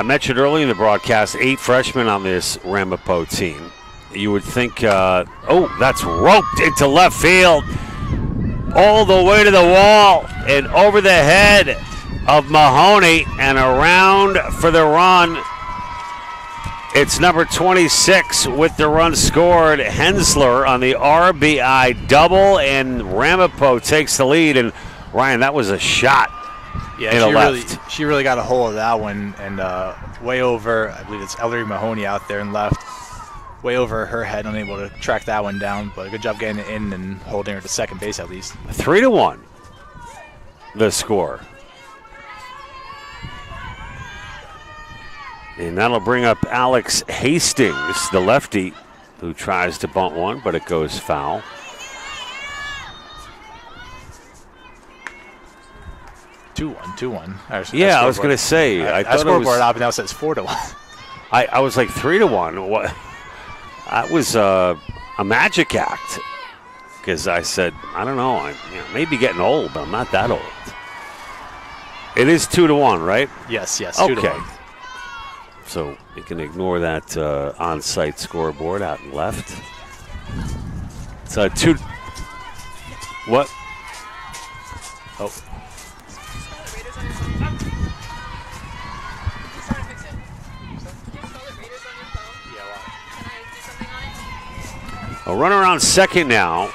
mentioned early in the broadcast, 8 freshmen on this Ramapo team. You would think, that's roped into left field, all the way to the wall and over the head of Mahoney and around for the run. It's number 26 with the run scored, Hensler on the RBI double, and Ramapo takes the lead. And Ryan, that was a shot. Yeah, she really got a hold of that one, and way over, I believe it's Ellery Mahoney out there and left, way over her head, unable to track that one down, but a good job getting it in and holding her to second base at least. 3-1, the score. And that'll bring up Alex Hastings, the lefty, who tries to bunt one, but it goes foul. Two one. Yeah, I was going to say. I thought scoreboard up and now says 4-1. I was like 3-1. What? That was a magic act. Because I said, I don't know, I maybe getting old, but I'm not that old. It is 2-1, right? Yes, okay. 2-1. So you can ignore that on-site scoreboard out and left. It's 2. What? Oh. A runner on second now.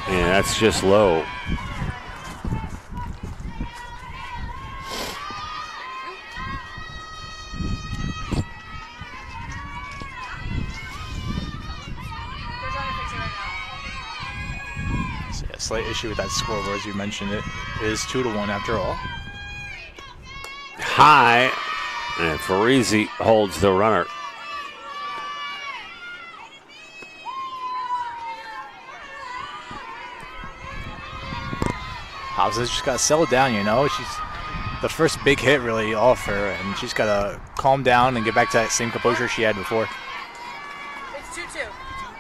Yeah, that's just low. So yeah, slight issue with that scoreboard, as you mentioned. It is 2-1 after all. High, and Farisi holds the runner. Hobson's just got to settle down, She's the first big hit really off her, and she's got to calm down and get back to that same composure she had before. It's 2-2.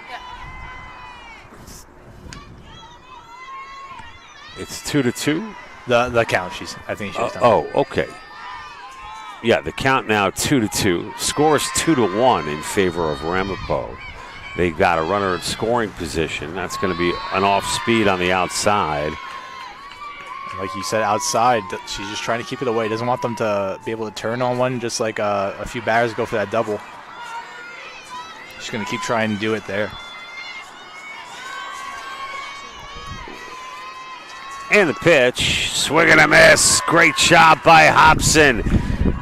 Yeah. It's 2-2? The count, I think she's done. Oh, okay. Yeah, the count now 2-2. Scores 2-1 in favor of Ramapo. They got a runner in scoring position. That's going to be an off speed on the outside. like you said, outside. She's just trying to keep it away. Doesn't want them to be able to turn on one just like a few batters go for that double. She's going to keep trying to do it there. And the pitch, swing and a miss. Great job by Hobson.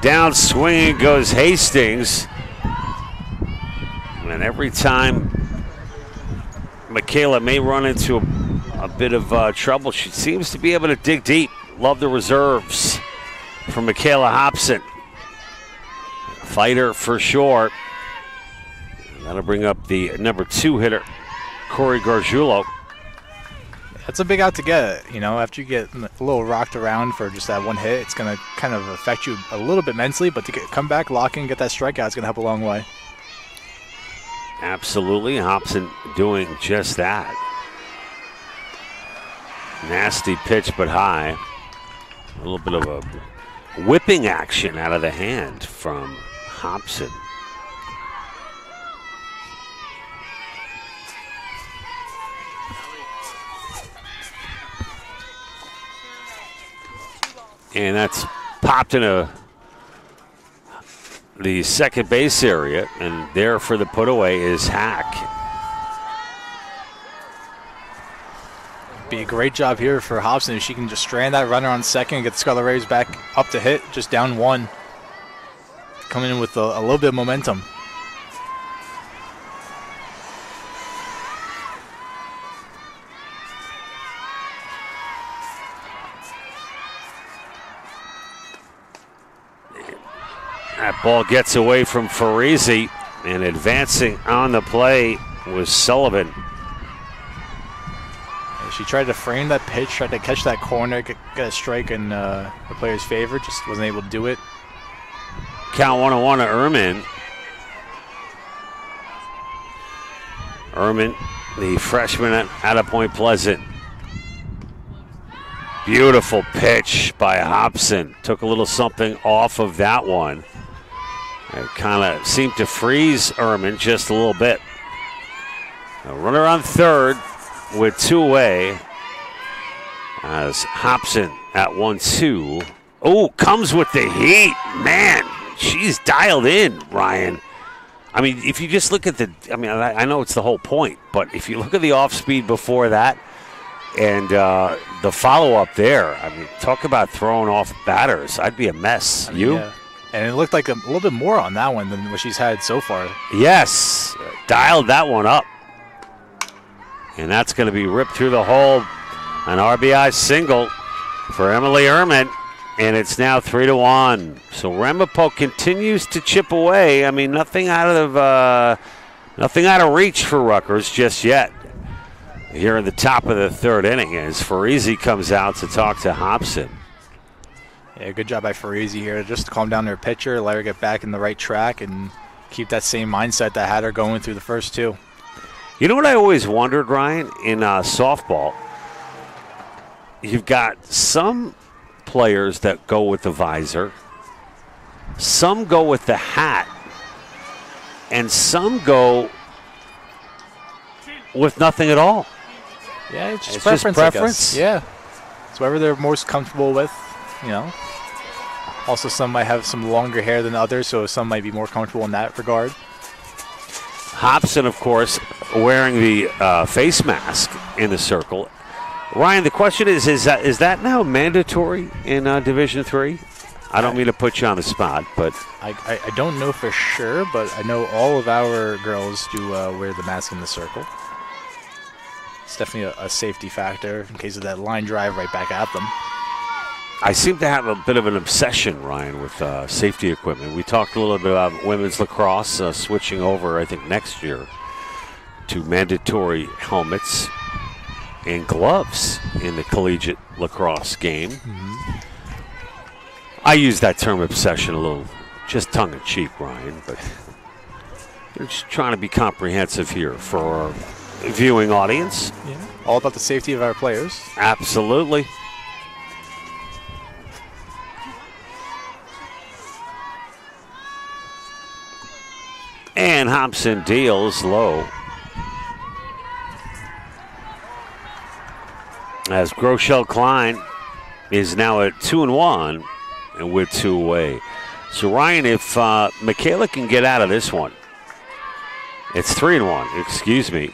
Down swinging goes Hastings. And every time Michaela may run into a bit of trouble, she seems to be able to dig deep. Love the reserves from Michaela Hobson. Fighter for sure. That'll bring up the number 2 hitter, Corey Gargiulo. That's a big out to get. You know, after you get a little rocked around for just that one hit, it's going to kind of affect you a little bit mentally, but to come back, lock in, get that strikeout, it's going to help a long way. Absolutely. Hobson doing just that. Nasty pitch, but high. A little bit of a whipping action out of the hand from Hobson. And that's popped into the second base area, and there for the put away is Hack. Be a great job here for Hobson if she can just strand that runner on second and get the Scarlet Raiders back up to hit, just down 1. Coming in with a little bit of momentum. That ball gets away from Farisi, and advancing on the play was Sullivan. She tried to frame that pitch, tried to catch that corner, get a strike in the player's favor, just wasn't able to do it. Count 1-1 to Ehrman. Ehrman, the freshman out of Point Pleasant. Beautiful pitch by Hobson. Took a little something off of that one. It kind of seemed to freeze Ehrman just a little bit. A runner on third with 2 away as Hobson at 1-2. Oh, comes with the heat. Man, she's dialed in, Ryan. I mean, if you just look at I know it's the whole point, but if you look at the off speed before that and the follow-up there, I mean, talk about throwing off batters. I'd be a mess. You? Yeah. And it looked like a little bit more on that one than what she's had so far. Yes, dialed that one up. And that's going to be ripped through the hole. An RBI single for Emily Ehrman, and it's now 3-1. So Ramapo continues to chip away. I mean, nothing out of reach for Rutgers just yet. Here in the top of the third inning, as Farisi comes out to talk to Hobson. Yeah, good job by Farisi here. Just to calm down their pitcher, let her get back in the right track, and keep that same mindset that had her going through the first 2. You know what I always wondered, Ryan, in softball? You've got some players that go with the visor, some go with the hat, and some go with nothing at all. Yeah, it's just It's preference. just preference? I guess. Yeah, it's whatever they're most comfortable with, you know. Also, some might have some longer hair than others, so some might be more comfortable in that regard. Hobson, of course, wearing the face mask in the circle. Ryan, the question is that now mandatory in Division III? I don't mean to put you on the spot, but I don't know for sure, but I know all of our girls do wear the mask in the circle. It's definitely a safety factor in case of that line drive right back at them. I seem to have a bit of an obsession, Ryan, with safety equipment. We talked a little bit about women's lacrosse switching over, I think, next year to mandatory helmets and gloves in the collegiate lacrosse game. Mm-hmm. I use that term obsession a little, just tongue-in-cheek, Ryan, but you're just trying to be comprehensive here for our viewing audience. Yeah, all about the safety of our players. Absolutely. And Hobson deals low. As Groeschel Klein is now at 2-1 and with 2 away. So, Ryan, if Michaela can get out of this one, it's 3-1, excuse me.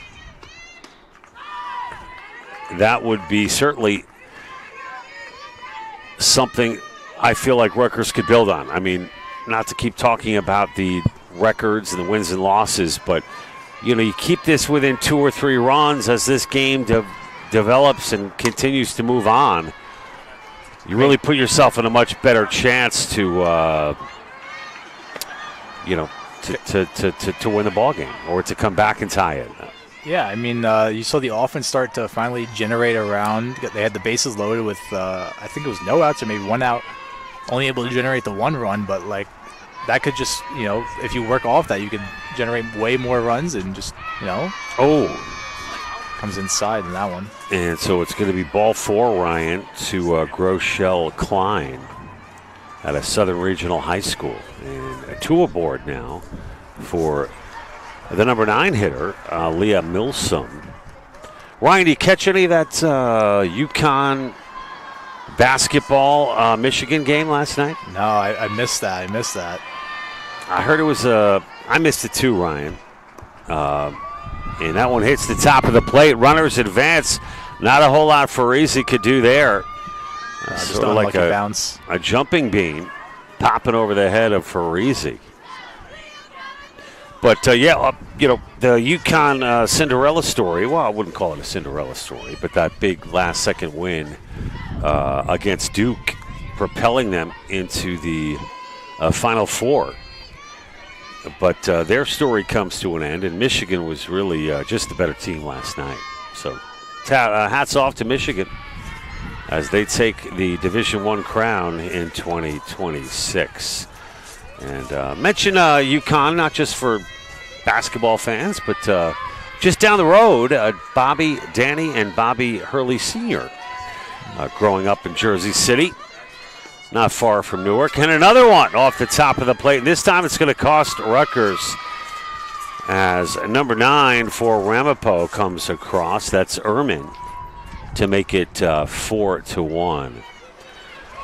That would be certainly something I feel like Rutgers could build on. I mean, not to keep talking about the records and the wins and losses, but, you keep this within 2 or 3 runs as this game develops and continues to move on. You really put yourself in a much better chance to win the ball game or to come back and tie it. Yeah, I mean, you saw the offense start to finally generate around. They had the bases loaded with, I think it was no outs or maybe 1 out, only able to generate the 1 run. But, that could just, if you work off that, you could generate way more runs and just, comes inside in that one. And so it's going to be ball 4, Ryan, to Groeschel Klein at a Southern Regional High School. And 2 aboard now for the number 9 hitter, Leah Milsom. Ryan, did you catch any of that UConn basketball Michigan game last night? No, I missed that. I heard it was I missed it too, Ryan. And that one hits the top of the plate. Runners advance. Not a whole lot Farisi could do there. Just like a bounce. A jumping bean popping over the head of Farisi. But, the UConn Cinderella story, well, I wouldn't call it a Cinderella story, but that big last-second win against Duke, propelling them into the Final Four. But their story comes to an end, and Michigan was really just the better team last night. So hats off to Michigan as they take the Division I crown in 2026. And mention UConn, not just for basketball fans, but just down the road, Danny and Bobby Hurley Sr. Growing up in Jersey City, not far from Newark. And another one off the top of the plate. And this time it's going to cost Rutgers as number 9 for Ramapo comes across. That's Ehrman to make it 4-1. A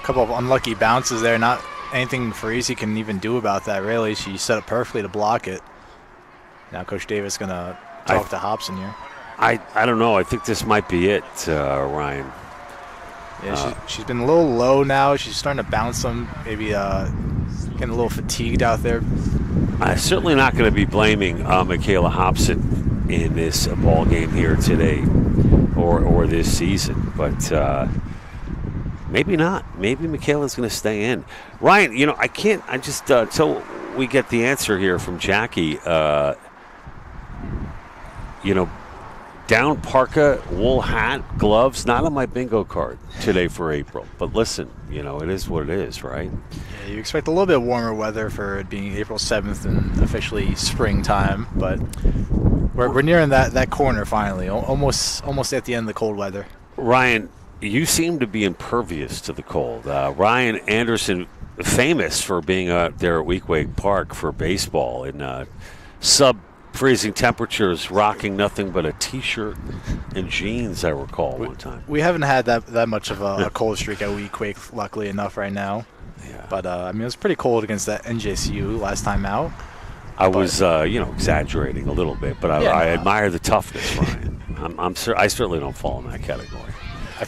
couple of unlucky bounces there. Not anything Farisi can even do about that, really. She set up perfectly to block it. Now Coach Davis going to talk to Hobson here. I don't know. I think this might be it, Ryan. Yeah, she's been a little low now. She's starting to bounce some, maybe getting a little fatigued out there. I'm certainly not going to be blaming Michaela Hobson in this ball game here today or this season. But maybe not. Maybe Michaela's going to stay in. Ryan, I can't. I just until we get the answer here from Jackie. Down parka, wool hat, gloves, not on my bingo card today for April. But listen, it is what it is, right? Yeah, you expect a little bit warmer weather for it being April 7th and officially springtime, but we're nearing that corner finally, almost at the end of the cold weather. Ryan, you seem to be impervious to the cold. Ryan Anderson, famous for being out there at Weequahic Park for baseball in sub-freezing temperatures, rocking nothing but a T-shirt and jeans, I recall one time. We haven't had that much of a cold streak at Weequahic, luckily enough, right now. Yeah. But, it was pretty cold against that NJCU last time out. I was, exaggerating a little bit, but I admire the toughness, Ryan. I certainly don't fall in that category.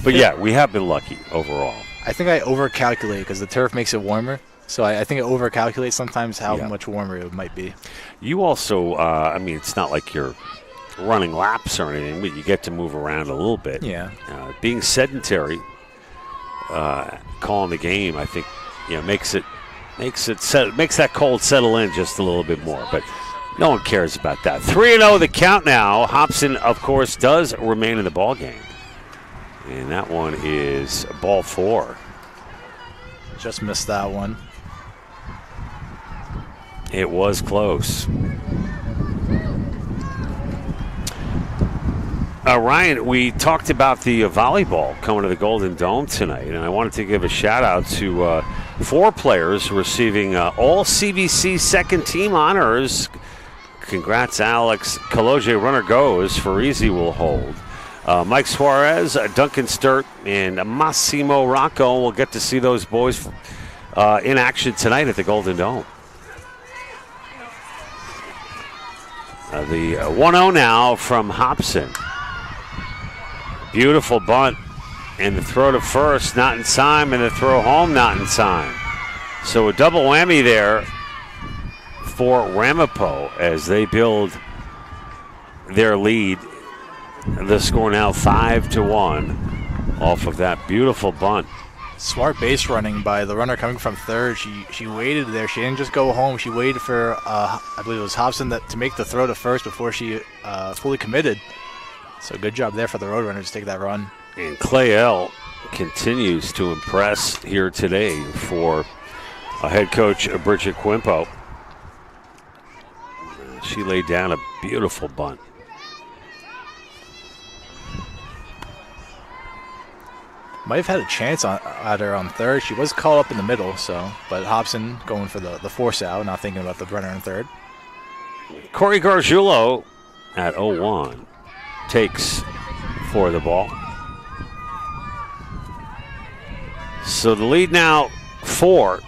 But, we have been lucky overall. I think I overcalculate because the turf makes it warmer. So I think it overcalculates sometimes how much warmer it might be. You also, it's not like you're running laps or anything, but you get to move around a little bit. Yeah. Being sedentary, calling the game, I think, makes that cold settle in just a little bit more. But no one cares about that. 3-0 the count now. Hobson, of course, does remain in the ball game. And that one is ball 4. Just missed that one. It was close. Ryan, we talked about the volleyball coming to the Golden Dome tonight, and I wanted to give a shout-out to 4 players receiving all CBC second-team honors. Congrats, Alex. Kaloje runner goes. Farisi will hold. Mike Suarez, Duncan Sturt, and Massimo Rocco. We'll get to see those boys in action tonight at the Golden Dome. The 1-0 now from Hobson. Beautiful bunt. And the throw to first, not in time, and the throw home, not in time. So a double whammy there for Ramapo as they build their lead. The score now 5-1 off of that beautiful bunt. Smart base running by the runner coming from third. She waited there. She didn't just go home. She waited for, I believe it was Hobson, to make the throw to first before she fully committed. So good job there for the Roadrunners to take that run. And Clay L continues to impress here today for head coach Bridget Quimpo. She laid down a beautiful bunt. Might have had a chance at her on third. She was called up in the middle, but Hobson going for the force out, not thinking about the runner in third. Corey Gargiulo at 0-1 takes for the ball. So the lead now 4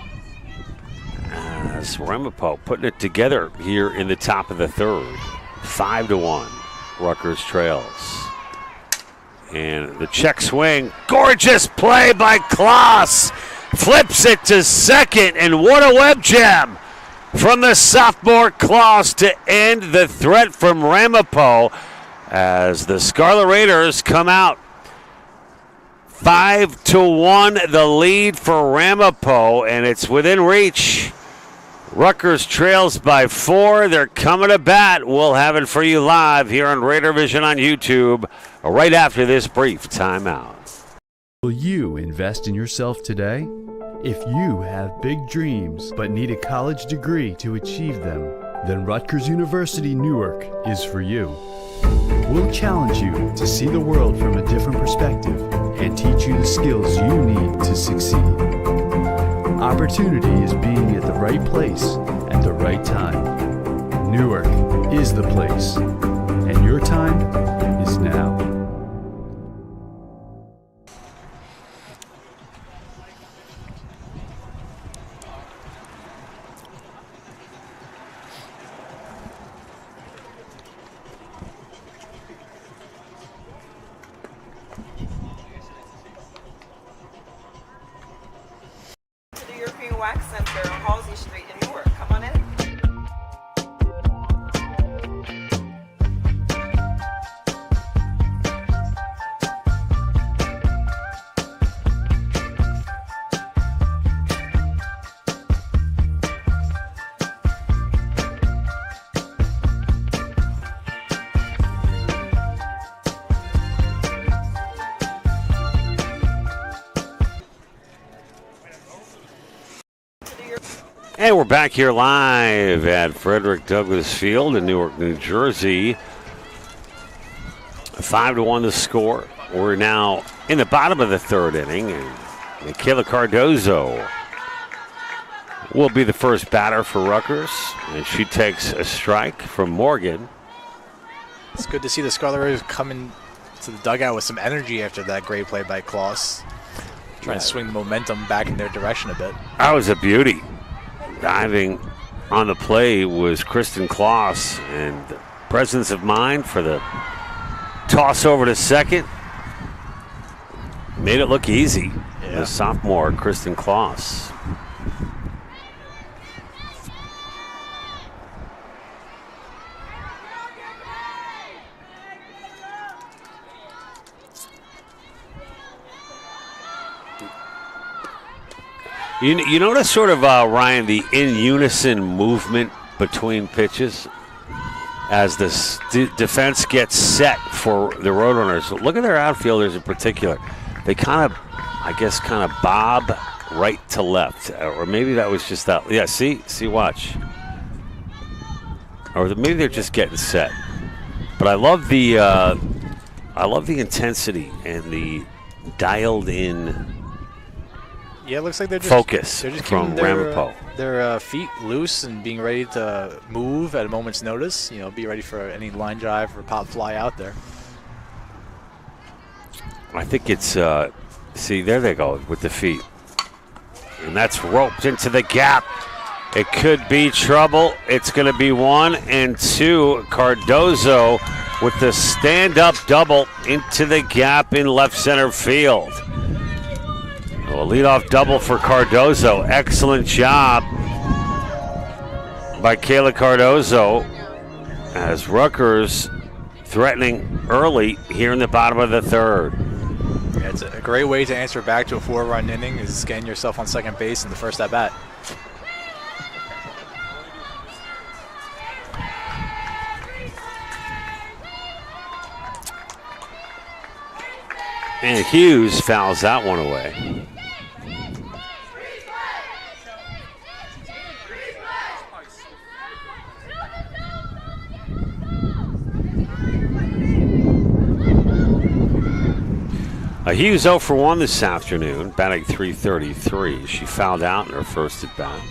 as Ramapo putting it together here in the top of the third. 5-1, Rutgers trails. And the check swing, gorgeous play by Kloss. Flips it to second, and what a web jam from the sophomore Kloss to end the threat from Ramapo as the Scarlet Raiders come out. 5-1 the lead for Ramapo, and it's within reach. Rutgers trails by 4. They're coming to bat. We'll have it for you live here on Raider Vision on YouTube right after this brief timeout. Will you invest in yourself today? If you have big dreams but need a college degree to achieve them, then Rutgers University Newark is for you. We'll challenge you to see the world from a different perspective and teach you the skills you need to succeed. Opportunity is being at the right place at the right time. Newark is the place, and your time is now. Wax Center on Halsey Street in Newark. Come on in. And we're back here live at Frederick Douglass Field in Newark, New Jersey. 5-1 the score. We're now in the bottom of the third inning, and Michaela Cardozo will be the first batter for Rutgers, and she takes a strike from Morgan. It's good to see the Scarlet Raiders coming to the dugout with some energy after that great play by Kloss. Trying to swing the momentum back in their direction a bit. That was a beauty. Diving on the play was Kristen Kloss, and the presence of mind for the toss over to second made it look easy. The sophomore Kristen Kloss. You notice sort of, Ryan, the in unison movement between pitches as the defense gets set for the Roadrunners. Look at their outfielders in particular. They kind of bob right to left. Or maybe that was just that. Yeah, see, watch. Or maybe they're just getting set. But I love the intensity and the dialed in. Yeah, it looks like they're just focus keeping Ramapo. Their feet loose and being ready to move at a moment's notice. Be ready for any line drive or pop fly out there. I think it's, see, there they go with the feet. And that's roped into the gap. It could be trouble. It's going to be 1 and 2. Cardozo with the stand-up double into the gap in left center field. A leadoff double for Cardozo. Excellent job by Kayla Cardozo as Rutgers threatening early here in the bottom of the third. Yeah, it's a great way to answer back to a 4-run inning is getting yourself on second base in the first at bat. And Hughes fouls that one away. Hughes 0 for 1 this afternoon, batting .333. She fouled out in her first at bat.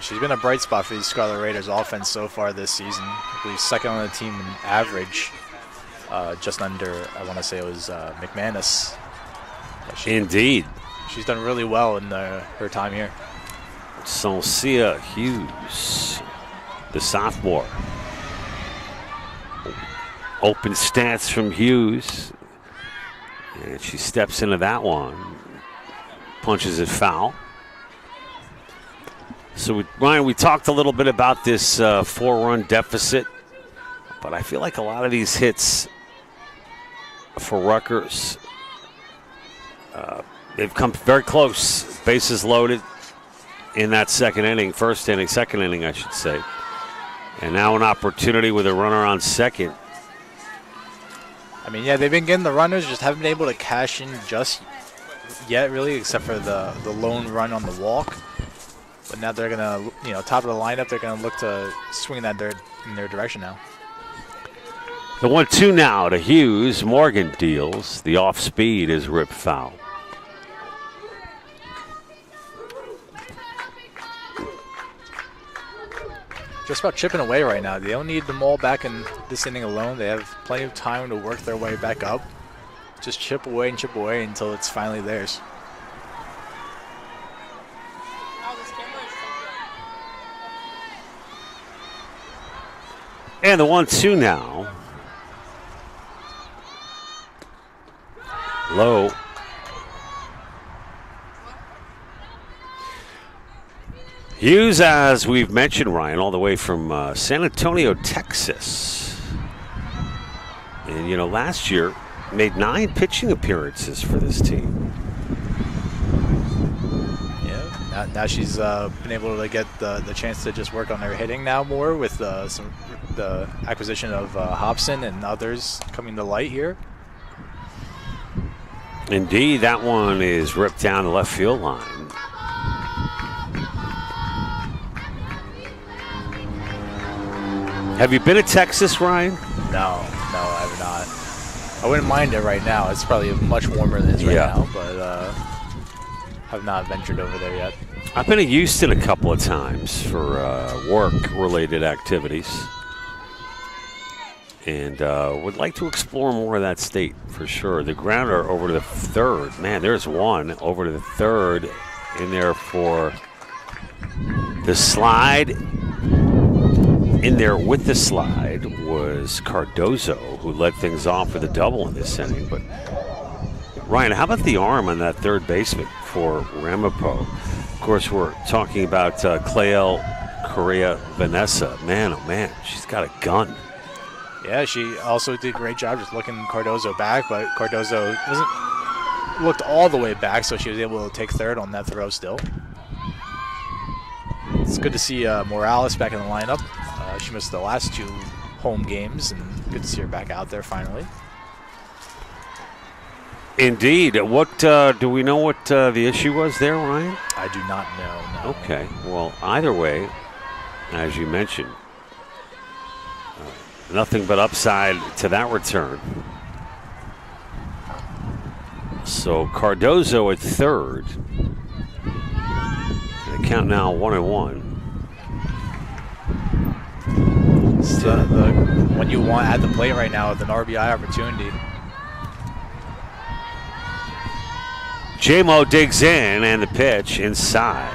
She's been a bright spot for the Scarlet Raiders offense so far this season. I believe second on the team in average, just under, I want to say it was McManus. Indeed. She's done really well in her time here. Soncia Hughes, the sophomore. Open stance from Hughes. And she steps into that one. Punches it foul. So, Ryan, we talked a little bit about this 4-run deficit. But I feel like a lot of these hits for Rutgers, they've come very close. Bases loaded in that second inning. Second inning, I should say. And now an opportunity with a runner on second. I mean, yeah, they've been getting the runners, just haven't been able to cash in just yet, really, except for the lone run on the walk. But now they're going to, top of the lineup, they're going to look to swing that in their direction now. The 1-2 now to Hughes. Morgan deals. The off speed is ripped foul. Just about chipping away right now. They don't need them all back in this inning alone. They have plenty of time to work their way back up. Just chip away until it's finally theirs. And the 1-2 now. Low. Hughes, as we've mentioned, Ryan, all the way from San Antonio, Texas. And, last year made 9 pitching appearances for this team. Yeah, now she's been able to get the chance to just work on her hitting now more with the acquisition of Hobson and others coming to light here. Indeed, that one is ripped down the left field line. Have you been to Texas, Ryan? No, I have not. I wouldn't mind it right now. It's probably much warmer than it is right now, but have not ventured over there yet. I've been to Houston a couple of times for work-related activities. And would like to explore more of that state for sure. The grounder over to the third. Man, there's one over to the third in there for the slide. In there with the slide was Cardozo, who led things off with a double in this inning. But, Ryan, how about the arm on that third baseman for Ramapo? Of course, we're talking about Cleo Correa Vanessa. Man, oh man, she's got a gun. Yeah, she also did a great job just looking Cardozo back, but Cardozo looked all the way back, so she was able to take third on that throw still. It's good to see Morales back in the lineup. She missed the last 2 home games, and good to see her back out there finally. Indeed. What do we know what the issue was there, Ryan? I do not know, no. Okay. Well, either way, as you mentioned, nothing but upside to that return. So Cardozo at third. The count now 1-1. It's the one you want at the plate right now with an RBI opportunity. J-Mo digs in, and the pitch inside.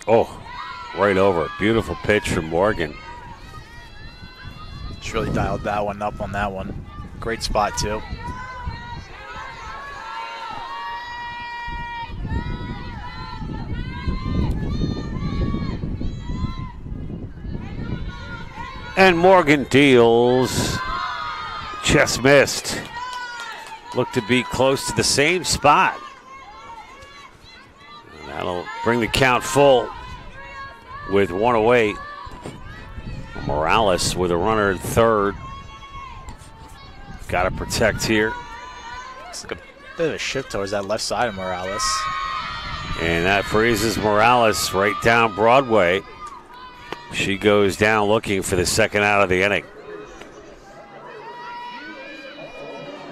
Oh, right over. Beautiful pitch from Morgan. Just really dialed that one up on that one. Great spot, too. And Morgan deals. Just missed. Looked to be close to the same spot. And that'll bring the count full with one away. Morales with a runner at third. Got to protect here. It's like a bit of a shift towards that left side of Morales. And that freezes Morales right down Broadway. She goes down looking for the second out of the inning.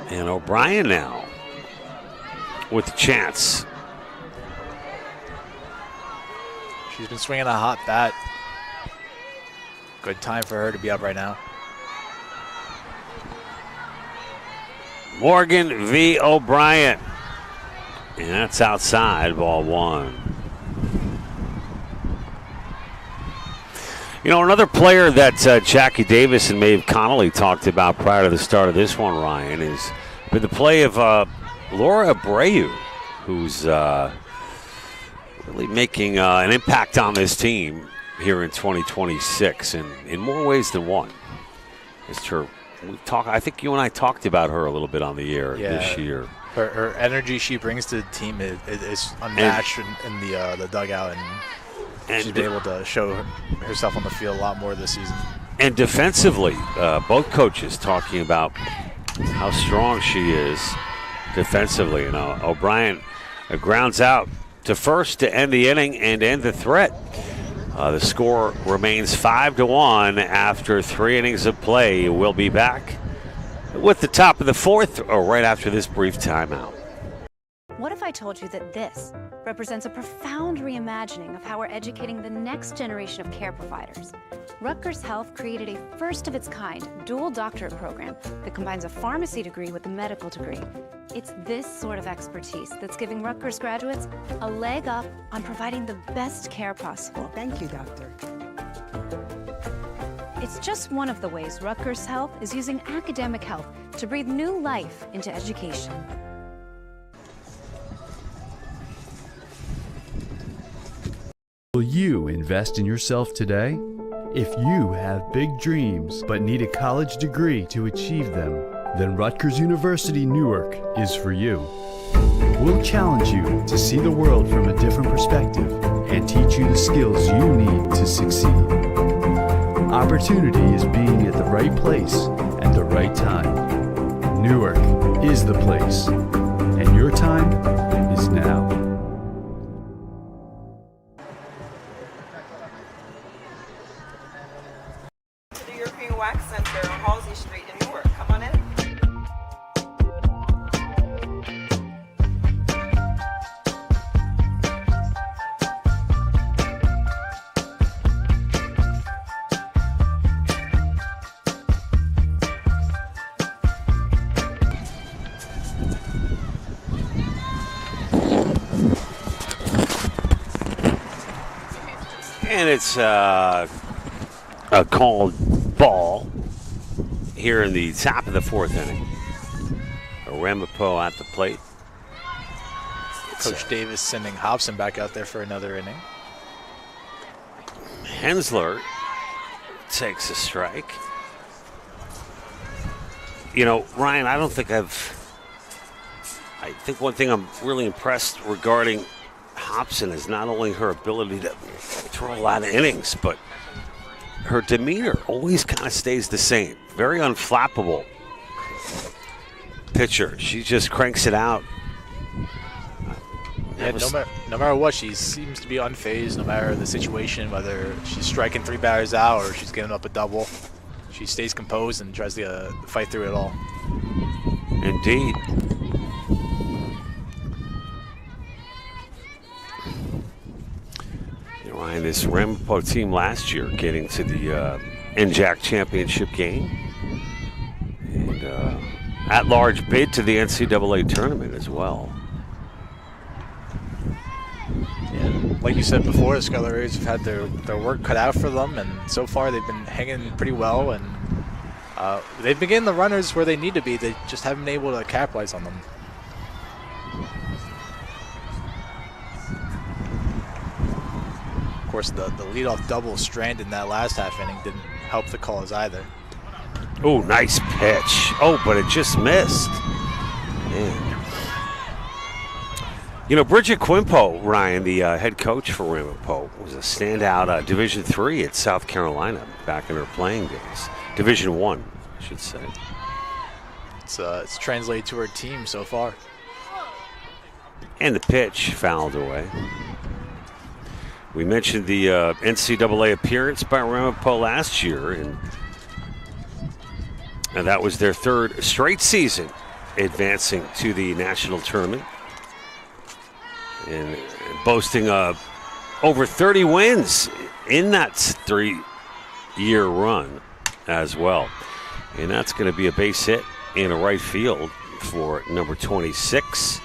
And O'Brien now with the chance. She's been swinging a hot bat. Good time for her to be up right now. Morgan v. O'Brien. And that's outside, ball one. You know, another player that Jackie Davis and Maeve Connolly talked about prior to the start of this one, Ryan, is been the play of Laura Abreu, who's really making an impact on this team here in 2026, and in more ways than one. I think you and I talked about her a little bit on the air this year. Her energy she brings to the team is unmatched in the dugout, and she's been able to show herself on the field a lot more this season. And defensively, both coaches talking about how strong she is defensively. You know, O'Brien grounds out to first to end the inning and end the threat. The score remains 5-1 after 3 innings of play. We'll be back with the top of the fourth, or right after this brief timeout. What if I told you that this represents a profound reimagining of how we're educating the next generation of care providers? Rutgers Health created a first-of-its-kind dual doctorate program that combines a pharmacy degree with a medical degree. It's this sort of expertise that's giving Rutgers graduates a leg up on providing the best care possible. Thank you, doctor. It's just one of the ways Rutgers Health is using academic health to breathe new life into education. Will you invest in yourself today? If you have big dreams but need a college degree to achieve them, then Rutgers University Newark is for you. We'll challenge you to see the world from a different perspective and teach you the skills you need to succeed. Opportunity is being at the right place at the right time. Newark is the place, and your time is now. To the European Wax Center on Halsey Street in Newark. Come on in. And it's a called ball here in the top of the fourth inning. Ramapo at the plate. Coach Davis sending Hobson back out there for another inning. Hensler takes a strike. You know, Ryan, I think one thing I'm really impressed regarding Hobson is not only her ability to throw a lot of innings, but her demeanor always kind of stays the same. Very unflappable pitcher. She just cranks it out. Yeah, no matter what, she seems to be unfazed, no matter the situation, whether she's striking 3 batters out or she's giving up a double. she stays composed and tries to fight through it all. Indeed. You know, Ryan, this Ramapo team last year getting to the NJAC championship game. And at-large bid to the NCAA tournament as well. Yeah, like you said before, the Scarlet Raiders have had their work cut out for them, and so far they've been hanging pretty well, and they've been getting the runners where they need to be. They just haven't been able to capitalize on them. Of course, the leadoff double strand in that last half inning didn't help the cause either. Oh, nice pitch. Oh, but it just missed. Man. You know, Bridget Quimpo, Ryan, the head coach for Ramapo, was a standout Division III at South Carolina back in her playing days. Division I, I should say. It's translated to her team so far. And the pitch fouled away. We mentioned the NCAA appearance by Ramapo last year, and that was their third straight season advancing to the national tournament and boasting over 30 wins in that 3-year run as well. And that's going to be a base hit in a right field for number 26,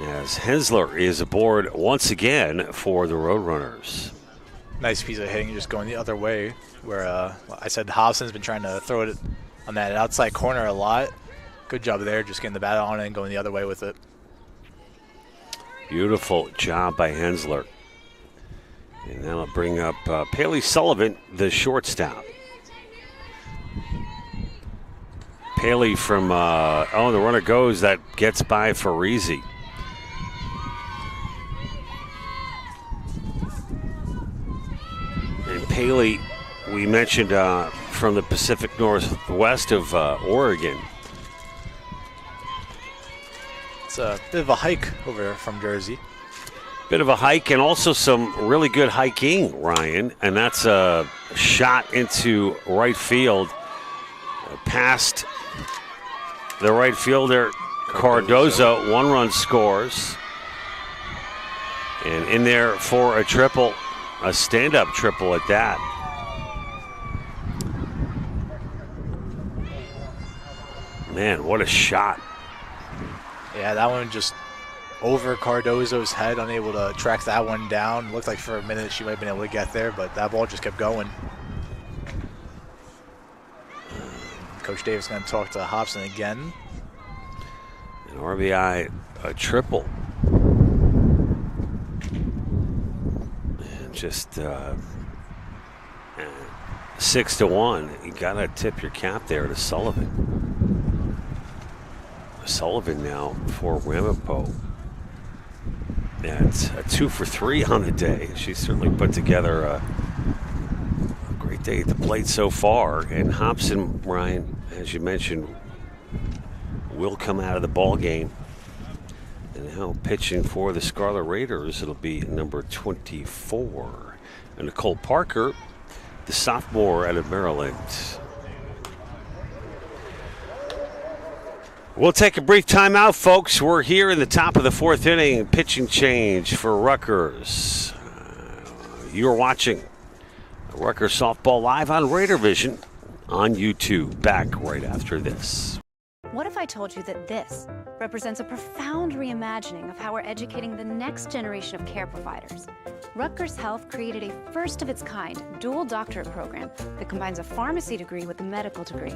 as Hensler is aboard once again for the Roadrunners. Nice piece of hitting, just going the other way, where I said Hobson's been trying to throw it on that outside corner a lot. Good job there, just getting the bat on it and going the other way with it. Beautiful job by Hensler. And that'll bring up Paley Sullivan, the shortstop. Paley from, the runner goes, that gets by Farisi. And Paley, we mentioned from the Pacific Northwest of Oregon. It's a bit of a hike over from Jersey. Bit of a hike and also some really good hiking, Ryan. And that's a shot into right field past the right fielder, Cardozo. 1-run scores. And in there for a triple, a stand-up triple at that. Man, what a shot. Yeah, that one just over Cardozo's head, unable to track that one down. Looked like for a minute she might have been able to get there, but that ball just kept going. Coach Davis going to talk to Hobson again. An RBI, a triple. And just 6-1. You got to tip your cap there to Sullivan. Sullivan now for Ramapo. Yeah, it's a 2 for 3 on the day. She's certainly put together a great day at the plate so far. And Hobson, Ryan, as you mentioned, will come out of the ball game. And now pitching for the Scarlet Raiders, it'll be number 24. And Nicole Parker, the sophomore out of Maryland. We'll take a brief timeout, folks. We're here in the top of the 4th inning. Pitching change for Rutgers. You're watching Rutgers Softball live on Raider Vision on YouTube. Back right after this. What if I told you that this represents a profound reimagining of how we're educating the next generation of care providers? Rutgers Health created a first-of-its-kind dual doctorate program that combines a pharmacy degree with a medical degree.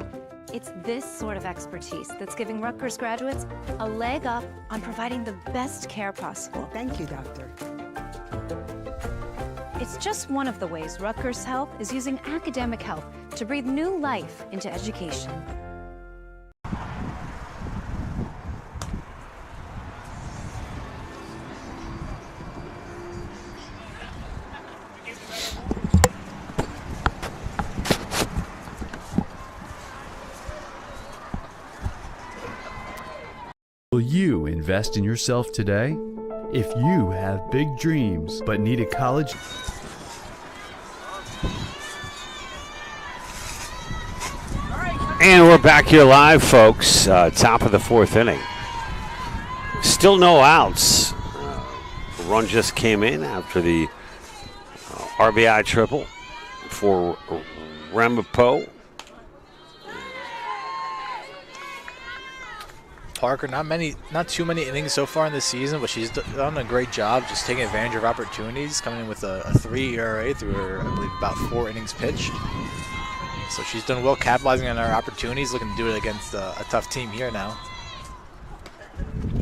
It's this sort of expertise that's giving Rutgers graduates a leg up on providing the best care possible. Thank you, doctor. It's just one of the ways Rutgers Health is using academic health to breathe new life into education. Will you invest in yourself today? If you have big dreams but need a college... And we're back here live, folks. Top of the fourth inning. Still no outs. A run just came in after the RBI triple for Ramapo. Parker, not too many innings so far in this season, but she's done a great job just taking advantage of opportunities, coming in with a 3 ERA through her, I believe, about 4 innings pitched. So she's done well capitalizing on her opportunities, looking to do it against a tough team here now.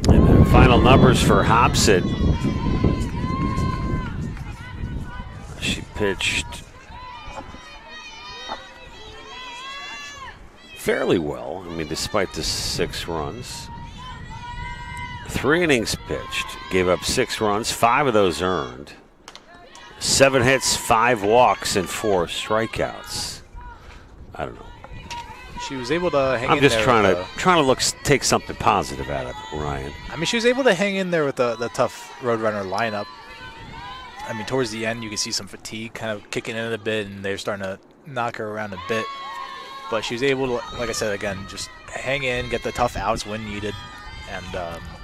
And the final numbers for Hobson. She pitched fairly well. I mean, despite the 6 runs. 3 innings pitched, gave up 6 runs, 5 of those earned. 7 hits, 5 walks, and 4 strikeouts. I don't know. She was able to hang I'm in just there. trying to take something positive out of it, Ryan. I mean, she was able to hang in there with the tough Roadrunner lineup. I mean, towards the end, you can see some fatigue kind of kicking in a bit, and they're starting to knock her around a bit. But she was able to, like I said, again, just hang in, get the tough outs when needed. And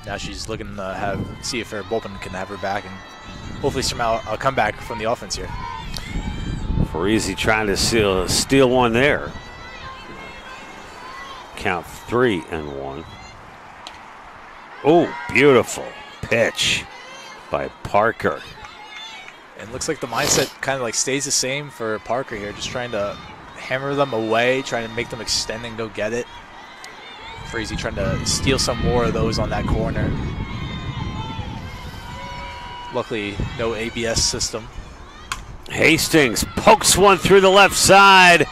now she's looking to see if her bullpen can have her back and hopefully somehow a comeback from the offense here. Parisi trying to steal one there. Count 3-1. Oh, beautiful pitch by Parker. And it looks like the mindset kind of like stays the same for Parker here, just trying to hammer them away, trying to make them extend and go get it. Parisi trying to steal some more of those on that corner. Luckily, no ABS system. Hastings pokes one through the left side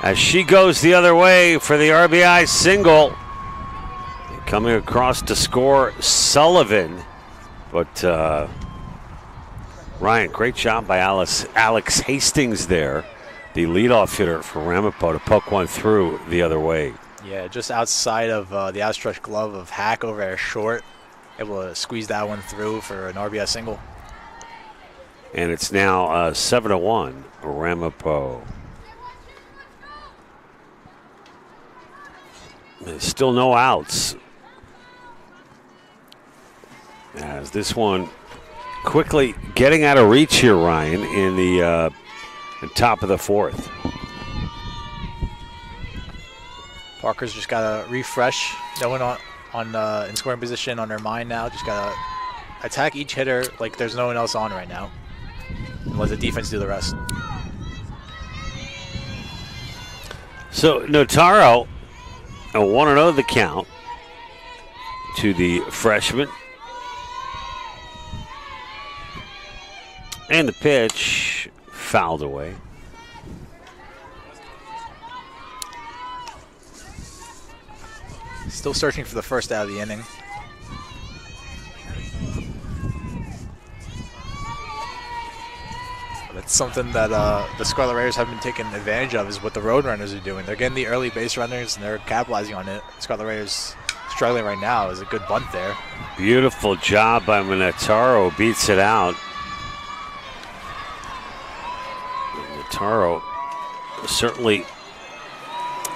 as she goes the other way for the RBI single. Coming across to score, Sullivan. But Ryan, great job by Alex Hastings there, the leadoff hitter for Ramapo, to poke one through the other way. Yeah, just outside of the outstretched glove of Hack over at short. Able to squeeze that one through for an RBI single. And it's now 7-1, Ramapo. There's still no outs. As this one quickly getting out of reach here, Ryan, in the top of the fourth. Parker's just got to refresh. No one in scoring position on her mind now. Just got to attack each hitter like there's no one else on right now. And let the defense do the rest. So Notaro, a 1-0 the count to the freshman. And the pitch fouled away. Still searching for the first out of the inning. That's something that the Scarlet Raiders have been taking advantage of, is what the Roadrunners are doing. They're getting the early base runners and they're capitalizing on it. Scarlet Raiders struggling right now. Is a good bunt there. Beautiful job by Minataro, beats it out. Minataro certainly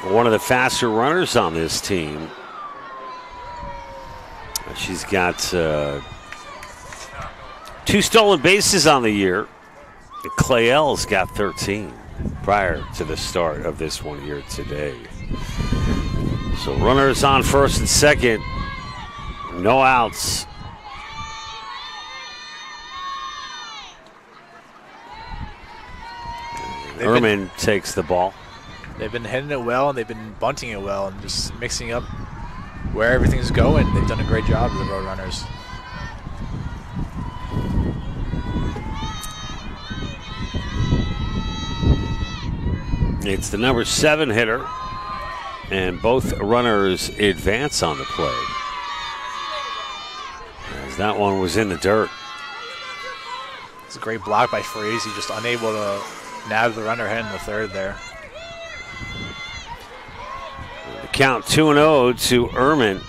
one of the faster runners on this team. She's got 2 stolen bases on the year. Clayell's got 13 prior to the start of this one here today. So runners on first and second. No outs. Ehrman takes the ball. They've been hitting it well and they've been bunting it well and just mixing up where everything's going. They've done a great job, the Roadrunners. It's the number 7 hitter, and both runners advance on the play, as that one was in the dirt. It's a great block by Freeze. He's just unable to nab the runner ahead in the third there. The count 2-0 to Ehrman.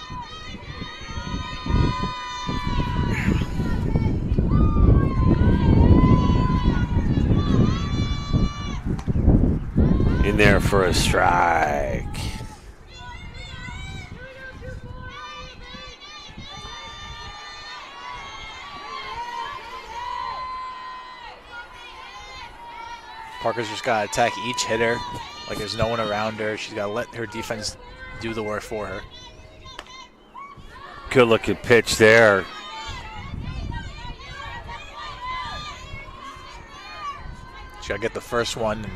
In there for a strike. Parker's just got to attack each hitter like there's no one around her. She's got to let her defense do the work for her. Good looking pitch there. She got to get the first one, and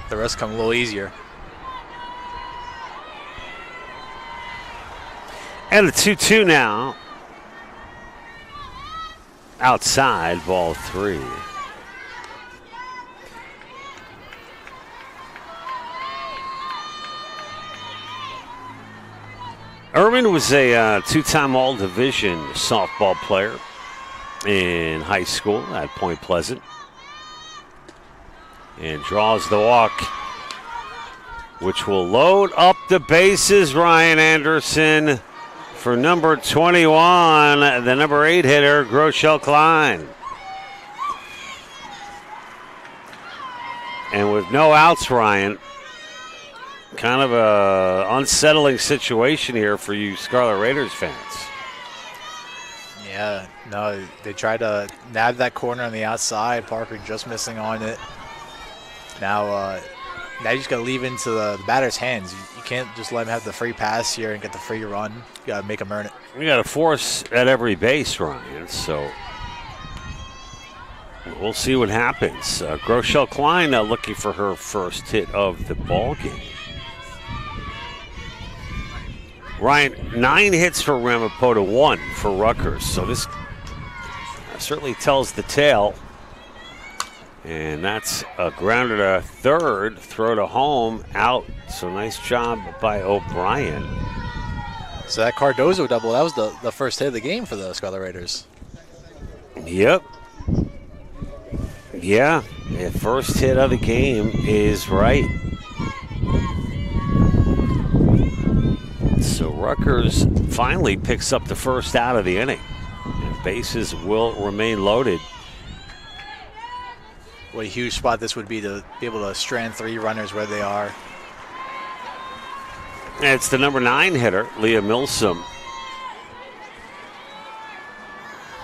the rest come a little easier. And the 2-2 now. Outside, ball 3. Irwin was a two-time All-Division softball player in high school at Point Pleasant. And draws the walk, which will load up the bases. Ryan Anderson for number 21, the number 8 hitter, Groeschel Klein. And with no outs, Ryan, kind of a unsettling situation here for you Scarlet Raiders fans. Yeah, no, they tried to nab that corner on the outside. Parker just missing on it. Now you just got to leave into the batter's hands. You can't just let him have the free pass here and get the free run. You got to make him earn it. We got to force at every base, Ryan, so we'll see what happens. Groeschel Klein now looking for her first hit of the ball game. Ryan, 9 hits for Ramapo to 1 for Rutgers, so this certainly tells the tale. And that's a grounder to third, throw to home, out. So nice job by O'Brien. So that Cardozo double, that was the first hit of the game for the Scarlet Raiders. Yep. Yeah, the first hit of the game is right. So Rutgers finally picks up the first out of the inning. And bases will remain loaded. What a huge spot this would be to be able to strand 3 runners where they are. And it's the number 9 hitter, Leah Milsom.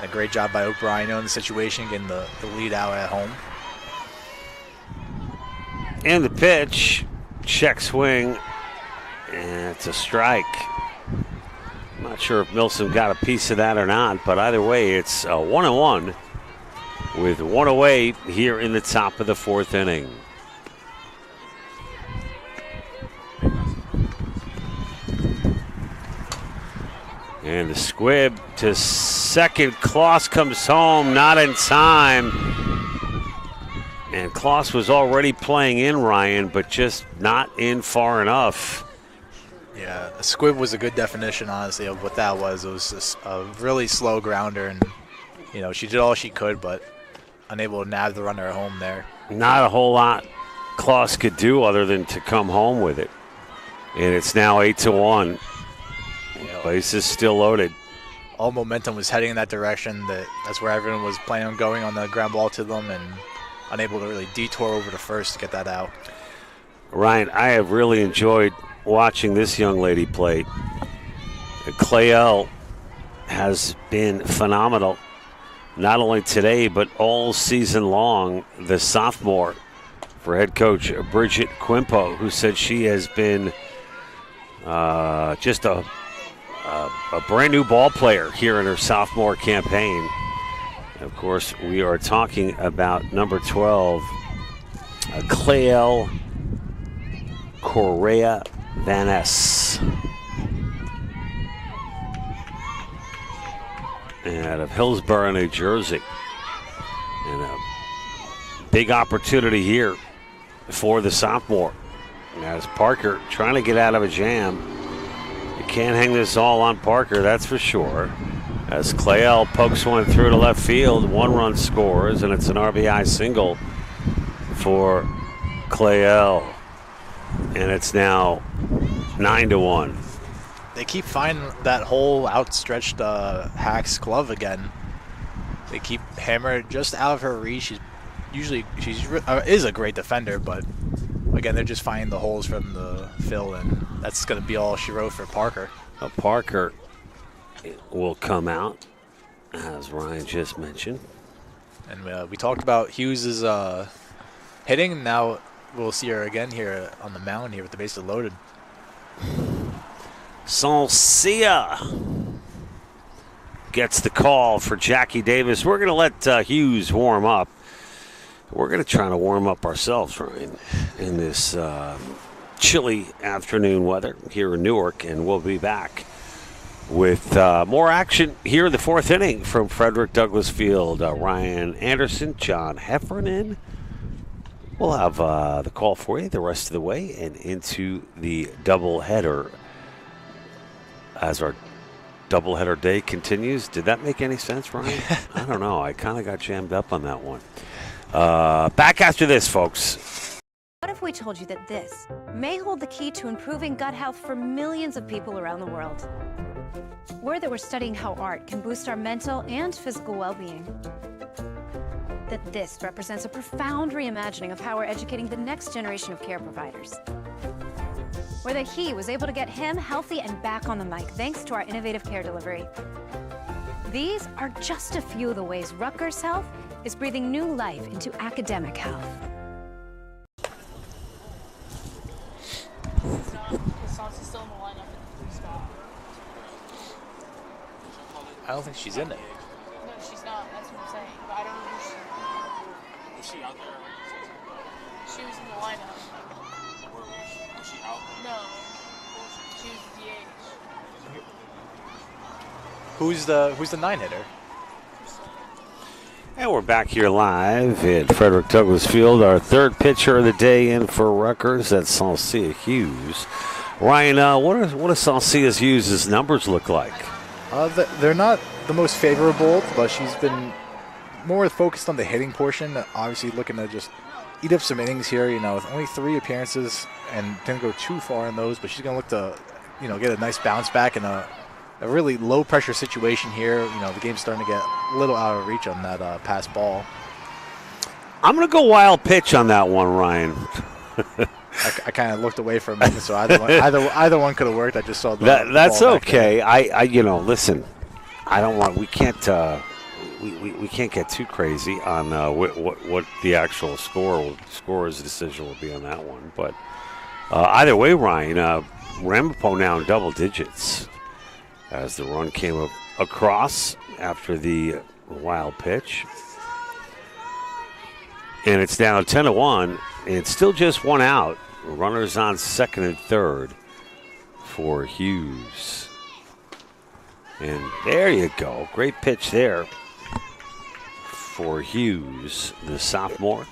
A great job by O'Brien in the situation, getting the lead out at home. And the pitch, check swing, and it's a strike. I'm not sure if Milsom got a piece of that or not, but either way, it's a 1-1 with 1 away here in the top of the 4th inning. And the squib to second. Kloss comes home, not in time. And Kloss was already playing in, Ryan, but just not in far enough. Yeah, a squib was a good definition, honestly, of what that was. It was just a really slow grounder, and, you know, she did all she could, but unable to nab the runner at home there. Not a whole lot Kloss could do other than to come home with it. And it's now 8-1. Base is still loaded. All momentum was heading in that direction. That's where everyone was planning on going on the ground ball to them, and unable to really detour over to first to get that out. Ryan, I have really enjoyed watching this young lady play. Clayell has been phenomenal, not only today, but all season long. The sophomore for head coach Bridget Quimpo, who said she has been just a brand new ball player here in her sophomore campaign. Of course, we are talking about number 12, Clayell Correa Van Ness, out of Hillsborough, New Jersey. And a big opportunity here for the sophomore. As Parker trying to get out of a jam. You can't hang this all on Parker, that's for sure. As Clayell pokes one through to left field, 1 run scores, and it's an RBI single for Clayell. And it's now 9-1. They keep finding that whole outstretched Hack's glove again. They keep hammering just out of her reach. She's is a great defender, but again, they're just finding the holes from the field, and that's going to be all she wrote for Parker. Parker will come out, as Ryan just mentioned. And we talked about Hughes's hitting. Now we'll see her again here on the mound here with the bases loaded. Salcia gets the call for Jackie Davis. We're going to let Hughes warm up. We're going to try to warm up ourselves, Ryan, in this chilly afternoon weather here in Newark, and we'll be back with more action here in the fourth inning from Frederick Douglass Field. Ryan Anderson, John Heffernan. We'll have the call for you the rest of the way and into the doubleheader as our doubleheader day continues. Did that make any sense, Ryan? I don't know. I kind of got jammed up on that one. Back after this, folks. What if we told you that this may hold the key to improving gut health for millions of people around the world? Or that we're studying how art can boost our mental and physical well-being. That this represents a profound reimagining of how we're educating the next generation of care providers. Or that he was able to get him healthy and back on the mic thanks to our innovative care delivery. These are just a few of the ways Rutgers Health is breathing new life into academic health. I don't think she's in it. No, she's not. That's what I'm saying. But I don't know who she Was she out there? She was in the lineup. Where was she? Was she out there? No. She was DH. Who's the 9-hitter? And we're back here live at Frederick Douglass Field. Our third pitcher of the day in for Rutgers. That's Salcia Hughes. Ryan, what do Salcia Hughes' numbers look like? They're not the most favorable, but she's been more focused on the hitting portion. Obviously looking to just eat up some innings here, with only 3 appearances and didn't go too far in those, but she's going to look to, get a nice bounce back in a really low-pressure situation here. The game's starting to get a little out of reach on that pass ball. I'm going to go wild pitch on that one, Ryan. I kind of looked away for a minute, so either one could have worked. I just saw the that's ball back okay. there. Listen, we can't get too crazy on what the actual scorer's decision will be on that one. But either way, Ryan, Ramapo now in double digits as the run came across after the wild pitch. And it's now 10-1. It's still just 1 out. Runners on second and third for Hughes. And there you go. Great pitch there for Hughes, the sophomore.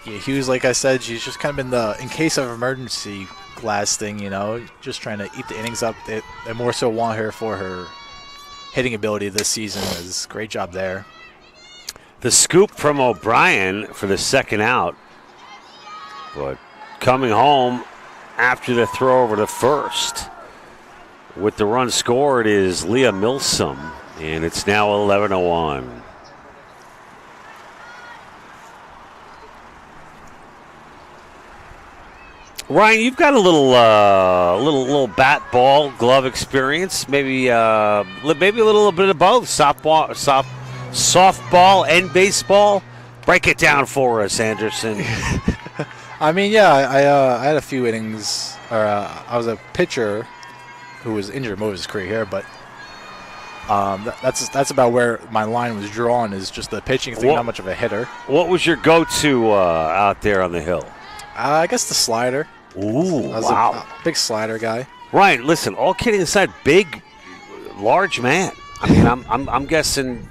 Yeah, Hughes, like I said, she's just kind of been the in case of emergency glass thing, just trying to eat the innings up. They more so want her for her hitting ability this season. Is great job there. The scoop from O'Brien for the second out. But coming home after the throw over to first with the run scored is Leah Milsom, and it's now 11-1. Ryan, you've got a little bat, ball, glove experience. Maybe a little bit of both, softball and baseball. Break it down for us, Anderson. I mean, yeah, I had a few innings. I was a pitcher who was injured most of his career here, but that's about where my line was drawn. Is just the pitching thing, not much of a hitter. What was your go-to out there on the hill? I guess the slider. Ooh, I was wow. a big slider guy. Ryan, listen, all kidding aside, big, large man. I mean, I'm guessing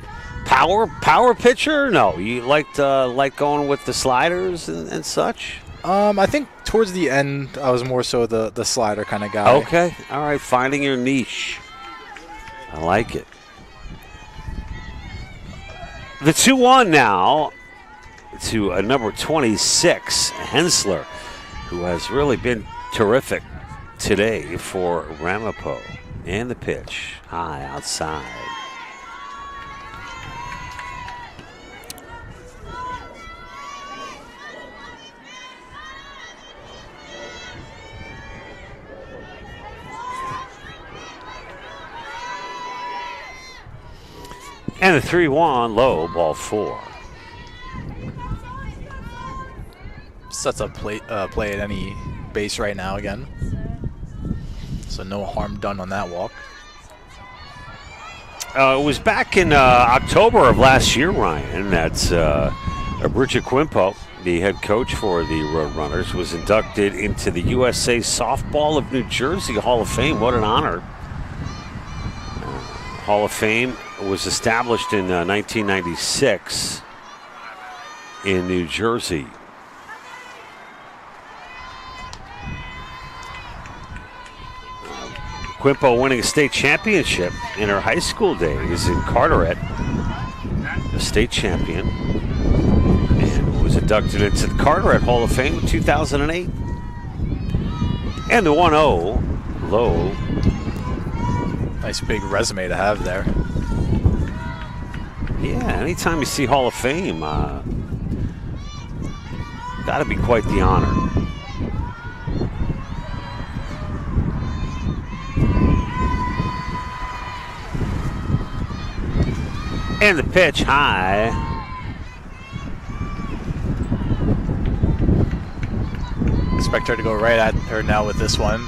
power pitcher? No, you like going with the sliders and such? I think towards the end, I was more so the slider kind of guy. Okay, all right, finding your niche. I like it. The 2-1 now to number 26, Hensler, who has really been terrific today for Ramapo. And the pitch, high outside. And the 3-1, low, ball 4. sets up play at any base right now again. So no harm done on that walk. It was back in October of last year, Ryan, that's Bridget Quimpo, the head coach for the Roadrunners, was inducted into the USA Softball of New Jersey Hall of Fame. What an honor. Hall of Fame was established in 1996 in New Jersey. Quimpo winning a state championship in her high school days in Carteret, the state champion, and was inducted into the Carteret Hall of Fame in 2008. And the 1-0 low. Nice big resume to have there. Yeah, anytime you see Hall of Fame, got to be quite the honor. And the pitch high. Expect her to go right at her now with this one.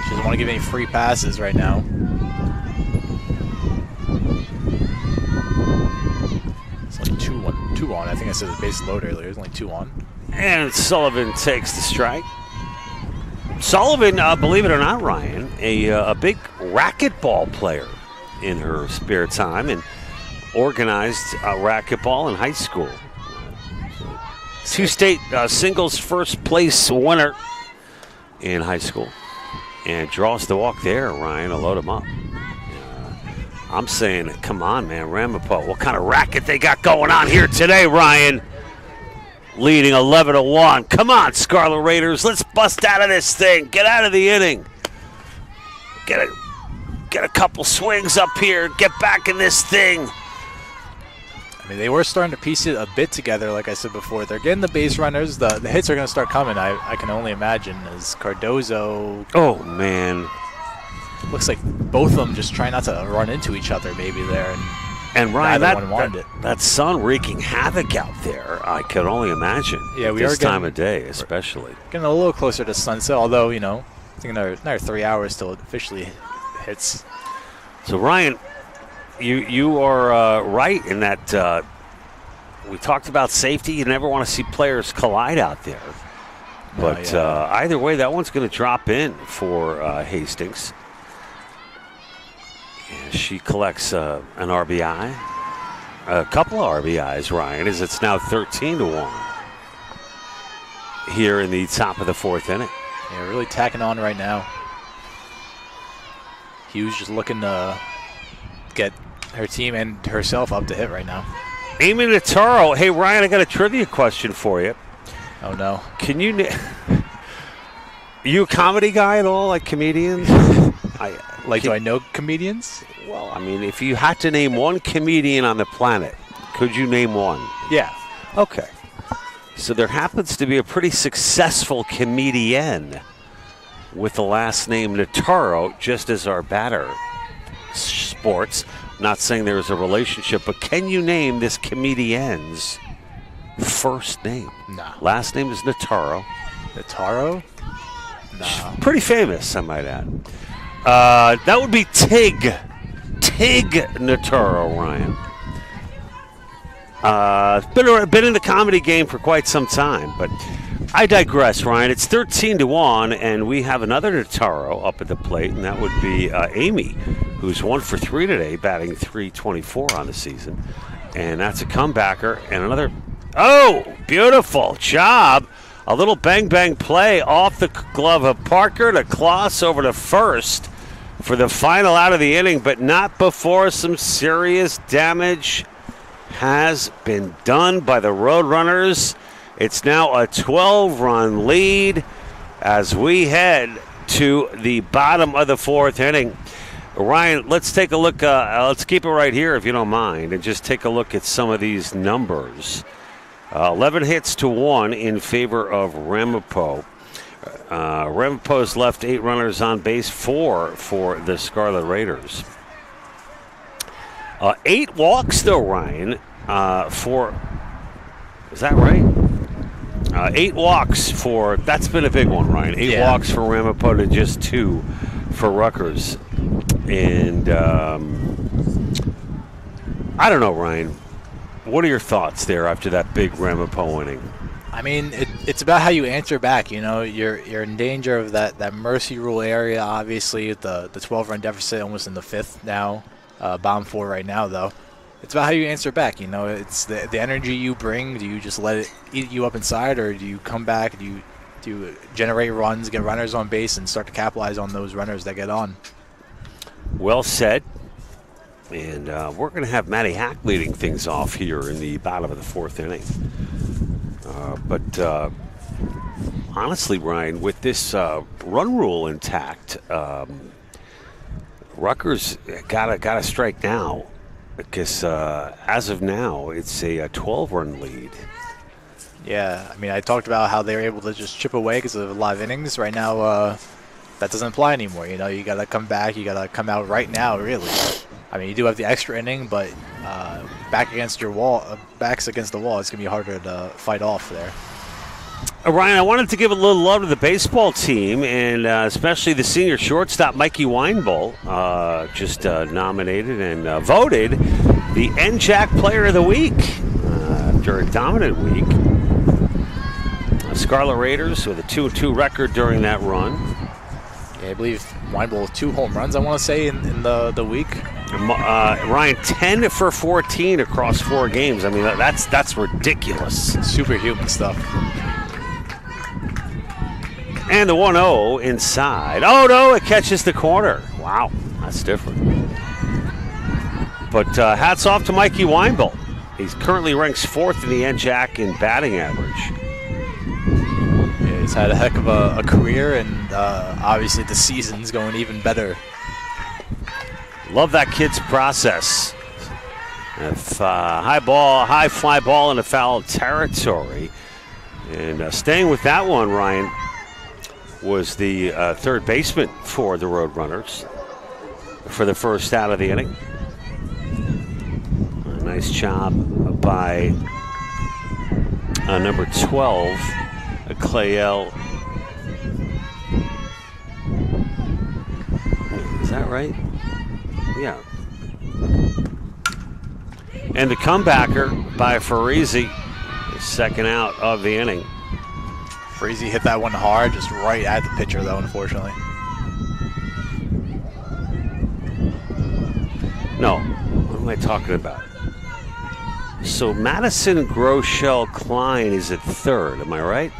She doesn't want to give any free passes right now. It's only 2 on. I think I said the base load earlier. It's only 2 on. And Sullivan takes the strike. Sullivan, believe it or not, Ryan, a big racquetball player in her spare time, and organized racquetball in high school. 2 state singles first place winner in high school. And draws the walk there, Ryan, to load him up. I'm saying, come on, man, Ramapo. What kind of racket they got going on here today, Ryan? Leading 11-1. Come on, Scarlet Raiders. Let's bust out of this thing. Get out of the inning. Get a couple swings up here. Get back in this thing. I mean, they were starting to piece it a bit together, like I said before. They're getting the base runners. The hits are going to start coming, I can only imagine, as Cardozo. Oh, man. Looks like both of them just trying not to run into each other maybe there. And Ryan, neither one wanted it. that sun wreaking havoc out there, I can only imagine. Yeah, we this are getting, time of day, especially. Getting a little closer to sunset, although, I think another 3 hours till it officially hits. So, Ryan, you are right in that we talked about safety. You never want to see players collide out there. But either way, that one's going to drop in for Hastings. And she collects an RBI, a couple of RBIs, Ryan, as it's now 13-1 here in the top of the 4th inning. Yeah, really tacking on right now. Hughes just looking to get her team and herself up to hit right now. Amy Notaro. Hey, Ryan, I got a trivia question for you. Oh, no. Can you... you a comedy guy at all, like comedians? Do I know comedians? Well, I mean, if you had to name one comedian on the planet, could you name one? Yeah. Okay. So there happens to be a pretty successful comedian with the last name Notaro, just as our batter sports. Not saying there is a relationship, but can you name this comedian's first name? No. Last name is Notaro. Notaro? No. Pretty famous, I might add. That would be Tig. Tig Notaro, Ryan. Been in the comedy game for quite some time, but I digress, Ryan. It's 13-1, and we have another Notaro up at the plate, and that would be Amy, who's 1 for 3 today, batting .324 on the season. And that's a comebacker, and another. Oh, beautiful job. A little bang-bang play off the glove of Parker to Kloss over to first for the final out of the inning, but not before some serious damage has been done by the Roadrunners. It's now a 12-run lead as we head to the bottom of the 4th inning. Ryan, let's take a look. Let's keep it right here, if you don't mind, and just take a look at some of these numbers. 11 hits to 1 in favor of Ramapo. Ramapo's left 8 runners on base, 4 for the Scarlet Raiders. 8 walks, though, Ryan, is that right? 8 walks for, that's been a big one, Ryan. 8 walks for Ramapo to just 2 for Rutgers. And I don't know, Ryan. What are your thoughts there after that big Ramapo winning? I mean, it's about how you answer back. You know, you're in danger of that mercy rule area, obviously, the 12-run deficit almost in the 5th now. Bottom 4 right now, though. It's about how you answer back. You know, it's the energy you bring. Do you just let it eat you up inside, or do you come back? Do you generate runs, get runners on base, and start to capitalize on those runners that get on? Well said. And we're going to have Matty Hack leading things off here in the bottom of the 4th inning. But honestly, Ryan, with this run rule intact, Rutgers gotta strike now, because as of now, it's a 12-run lead. Yeah, I mean, I talked about how they were able to just chip away because of live innings. Right now, that doesn't apply anymore. You know, you got to come back. You got to come out right now, really. I mean, you do have the extra inning, but back against your wall, backs against the wall, it's going to be harder to fight off there. Ryan, I wanted to give a little love to the baseball team, and especially the senior shortstop, Mikey Weinbull, just nominated and voted the NJAC Player of the Week after a dominant week. Scarlet Raiders with a 2-2 record during that run. Yeah, I believe Weinbull with 2 home runs, I want to say, in the week. Ryan, 10 for 14 across 4 games. I mean, that's ridiculous. Superhuman stuff. And the 1-0 inside. Oh, no, it catches the corner. Wow, that's different. But hats off to Mikey Weinbull. He currently ranks 4th in the NJAC in batting average. Yeah, he's had a heck of a career, and obviously the season's going even better. Love that kid's process. If, high fly ball into foul territory. And staying with that one, Ryan, was the third baseman for the Roadrunners for the first out of the inning. A nice job by number 12, Clayel. Is that right? Yeah. And the comebacker by Farisi, second out of the inning. Freezy hit that one hard, just right at the pitcher, though, unfortunately. No, what am I talking about? So Madison Groeschel Klein is at third, am I right?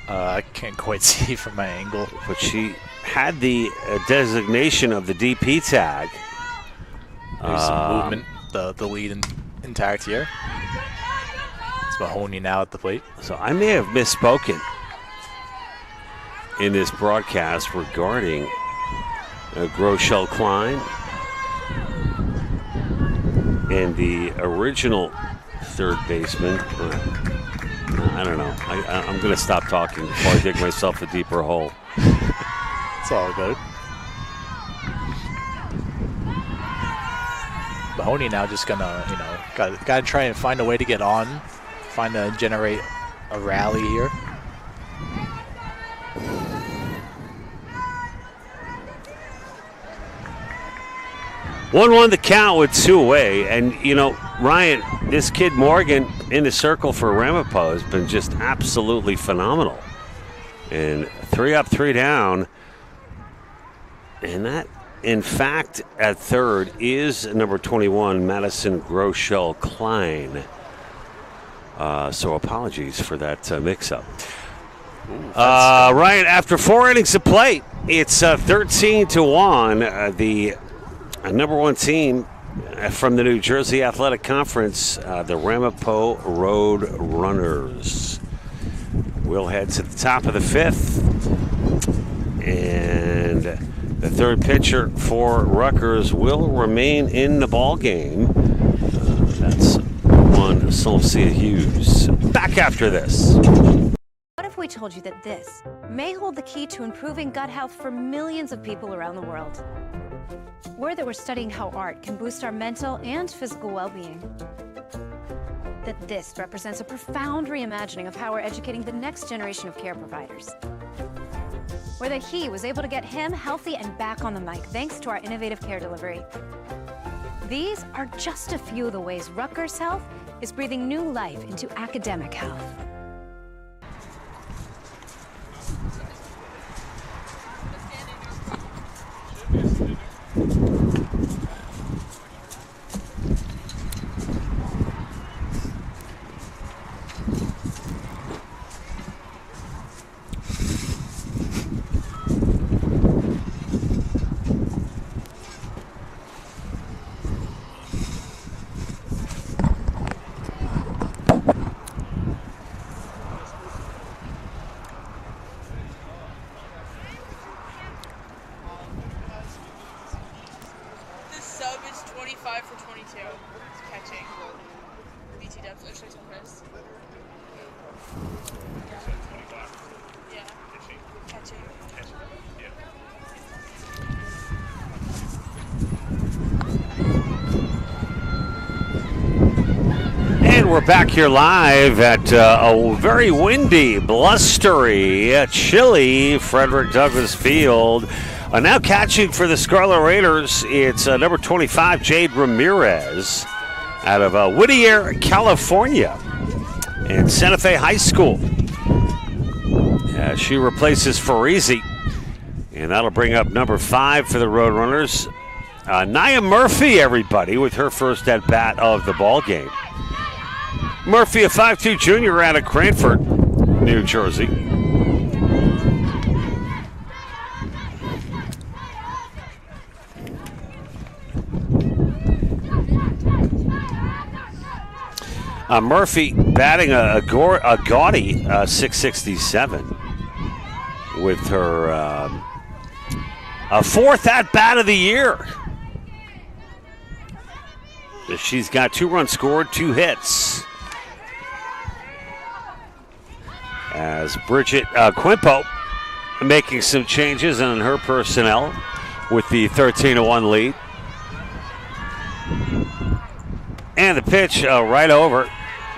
I can't quite see from my angle. But she had the designation of the DP tag. There's some movement, the lead intact here. It's Mahoney now at the plate. So I may have misspoken in this broadcast regarding Groeschel Klein and the original third baseman. I don't know. I'm going to stop talking before I dig myself a deeper hole. It's all good. Mahoney now just gonna, gotta try and find a way to get on, generate a rally here. One the count with 2 away, and Ryan, this kid Morgan in the circle for Ramapo has been just absolutely phenomenal. And 3 up, 3 down, and that, in fact, at third is number 21, Madison Groeschel Klein. So apologies for that mix-up. Ryan, after 4 innings of play, it's 13-1. The number 1 team from the New Jersey Athletic Conference, the Ramapo Road Runners. We'll head to the top of the 5th. And the third pitcher for Rutgers will remain in the ball game. That's one Solcia Hughes. Back after this. What if we told you that this may hold the key to improving gut health for millions of people around the world? Or that we're studying how art can boost our mental and physical well-being. that this represents a profound reimagining of how we're educating the next generation of care providers. Or that he was able to get him healthy and back on the mic thanks to our innovative care delivery. These are just a few of the ways Rutgers Health is breathing new life into academic health. Sub is 25 for 22. It's catching. BT dubs. Or should I tell Chris? Yeah. Catching. And we're back here live at a very windy, blustery, chilly Frederick Douglass Field. Now catching for the Scarlet Raiders, it's number 25, Jade Ramirez, out of Whittier, California, and Santa Fe High School. She replaces Farisi, and that'll bring up number 5 for the Roadrunners, Nia Murphy, everybody, with her first at-bat of the ball game. Murphy, a 5'2" junior out of Cranford, New Jersey. Murphy batting a gaudy 667 with her fourth at-bat of the year. She's got 2 runs scored, 2 hits. As Bridget Quimpo making some changes in her personnel with the 13-1 lead. And the pitch right over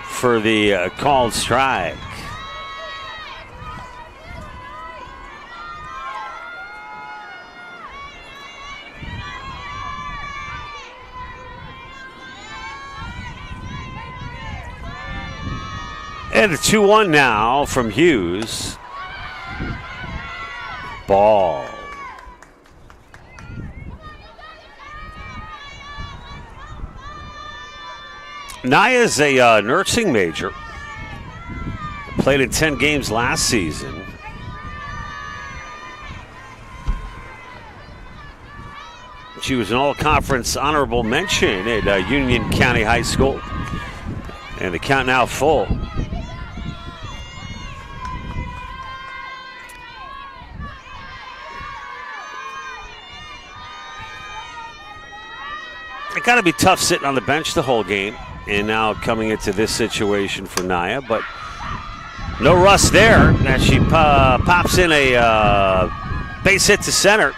for the called strike. And a 2-1 now from Hughes. Ball. Naya's a nursing major. Played in 10 games last season. She was an all-conference honorable mention at Union County High School. And the count now full. It got to be tough sitting on the bench the whole game. And now coming into this situation for Naya, but no rust there. As she pops in a base hit to center.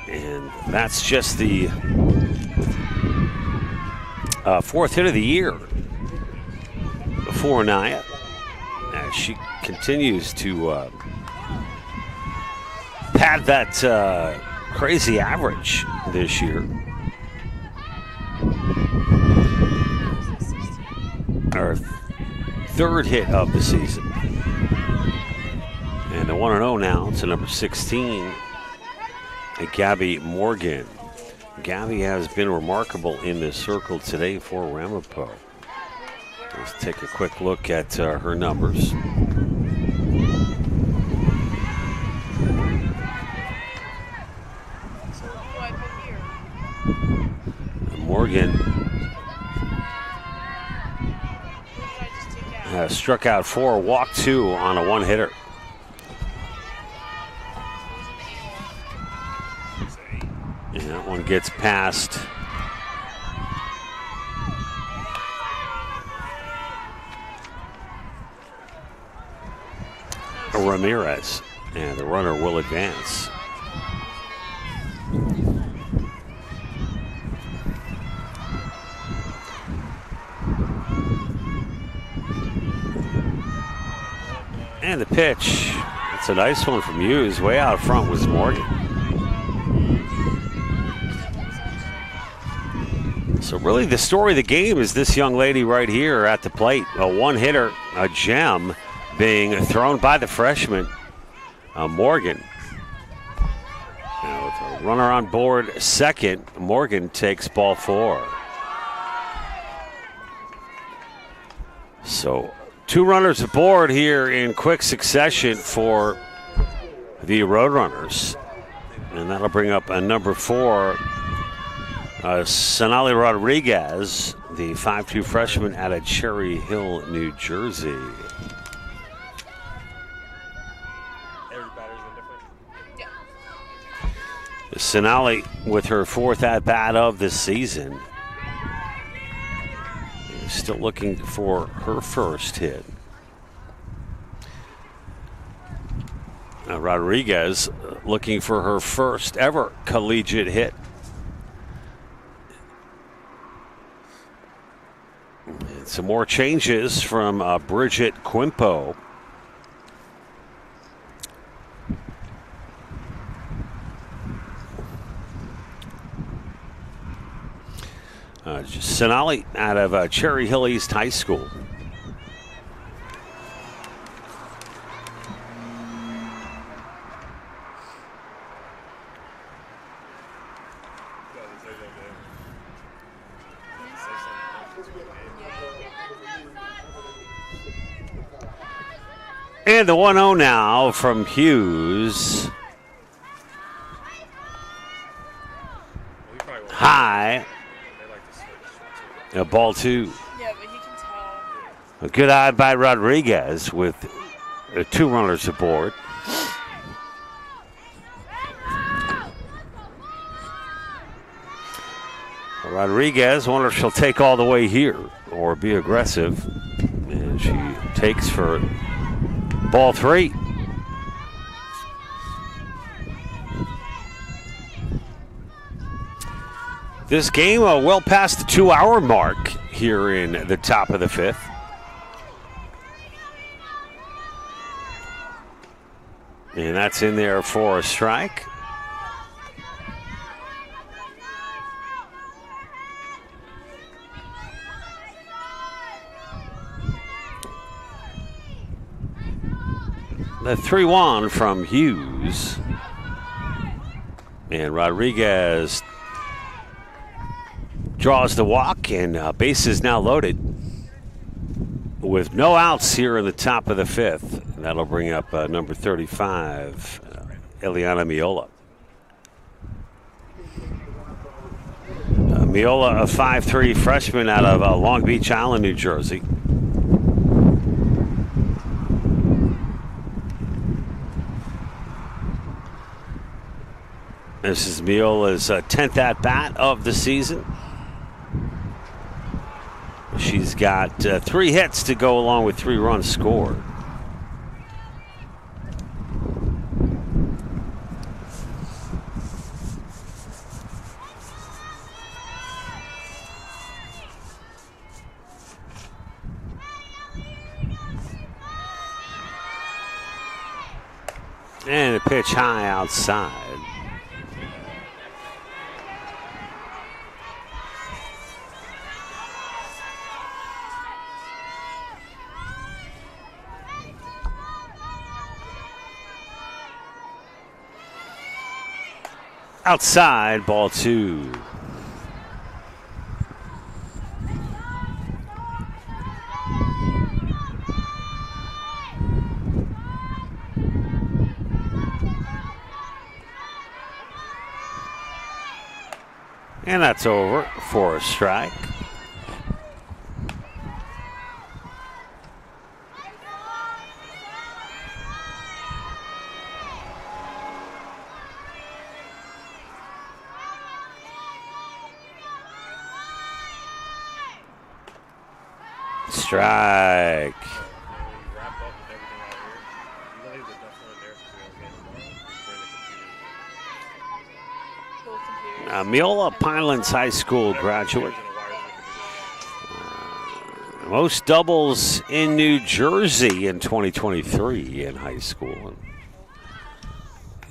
And that's just the 4th hit of the year for Naya. As she continues to pad that crazy average this year. Our 3rd hit of the season. And the 1-0 now to number 16, Gabby Morgan. Gabby has been remarkable in this circle today for Ramapo. Let's take a quick look at her numbers. Morgan struck out 4, walked 2 on a 1-hitter. And that one gets past Ramirez, and the runner will advance. And the pitch. That's a nice one from Hughes. Way out front was Morgan. So really the story of the game is this young lady right here at the plate. A one-hitter, a gem, being thrown by the freshman, Morgan. Now with a runner on board second, Morgan takes ball 4. So 2 runners aboard here in quick succession for the Roadrunners. And that'll bring up a number 4, Sonali Rodriguez, the 5'2" freshman out of Cherry Hill, New Jersey. Sonali with her 4th at-bat of the season. Still looking for her first hit. Rodriguez looking for her first ever collegiate hit. And some more changes from Bridget Quimpo. Sonali out of Cherry Hill East High School. And the 1-0 now from Hughes. High. Ball 2. Yeah, but he can tell. A good eye by Rodriguez with 2 runners aboard. Rodriguez, wonder if she'll take all the way here or be aggressive. And she takes for ball 3. This game well past the 2-hour mark here in the top of the 5th. And that's in there for a strike. The 3-1 from Hughes. And Rodriguez draws the walk, and bases now loaded with no outs here in the top of the 5th. That'll bring up number 35, Eliana Miola. Miola, a 5'3" freshman out of Long Beach Island, New Jersey. This is Miola's 10th at-bat of the season. She's got 3 hits to go along with 3 runs scored. And a pitch high outside. Outside, ball 2. And that's over for a strike. Strike. Miola, Pinelands High School graduate. Most doubles in New Jersey in 2023 in high school.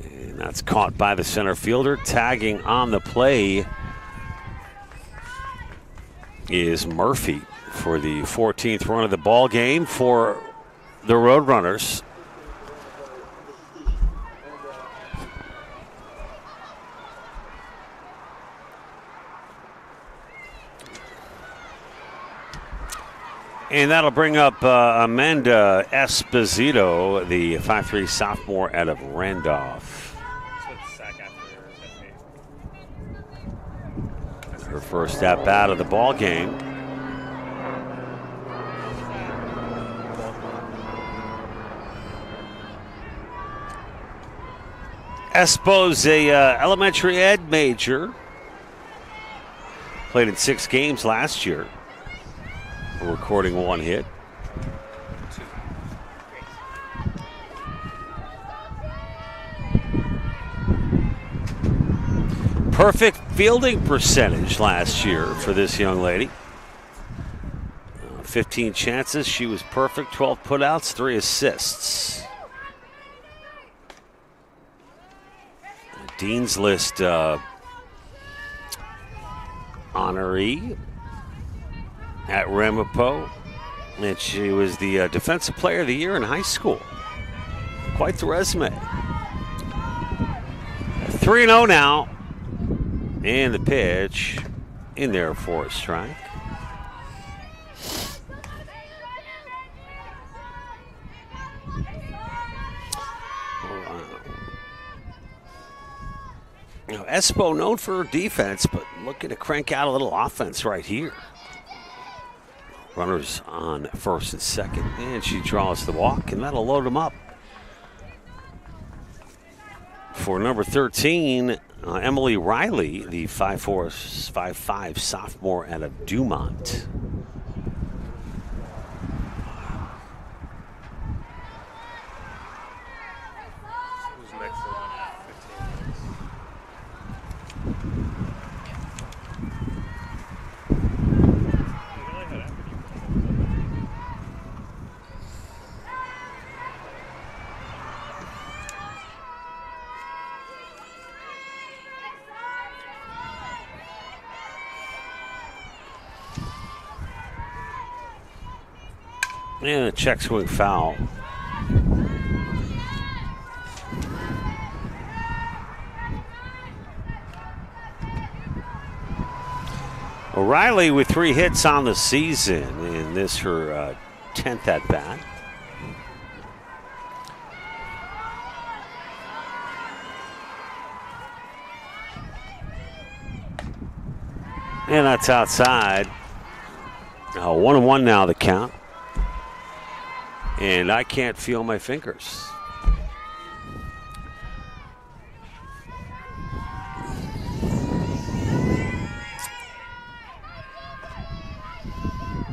And that's caught by the center fielder. Tagging on the play is Murphy for the 14th run of the ball game for the Roadrunners. And that'll bring up Amanda Esposito, the 5'3" sophomore out of Randolph. Her first at bat of the ball game. Espo's a elementary ed major. Played in 6 games last year. Recording 1 hit. Perfect fielding percentage last year for this young lady. 15 chances, she was perfect. 12 putouts, 3 assists. Dean's List honoree at Ramapo, and she was the Defensive Player of the Year in high school. Quite the resume. 3-0 now, and the pitch in there for a strike. Now, Espo known for her defense, but looking to crank out a little offense right here. Runners on first and second, and she draws the walk, and that'll load them up. For number 13, Emily Riley, the 5'4", 5'5" sophomore out of Dumont. And a check swing foul. O'Reilly with 3 hits on the season, and this her 10th at bat. And that's outside. 1-1 now the count. And I can't feel my fingers.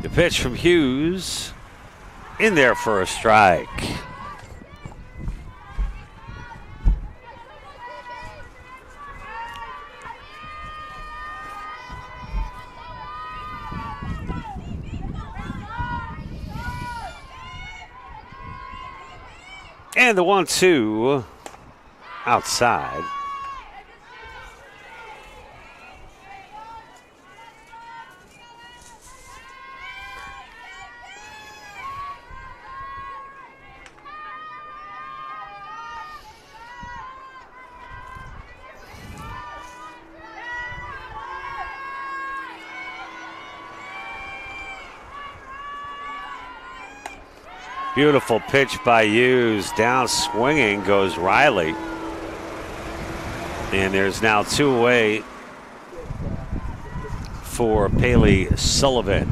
The pitch from Hughes in there for a strike. And the 1-2 outside. Beautiful pitch by Hughes. Down swinging goes Riley. And there's now 2 away for Paley Sullivan.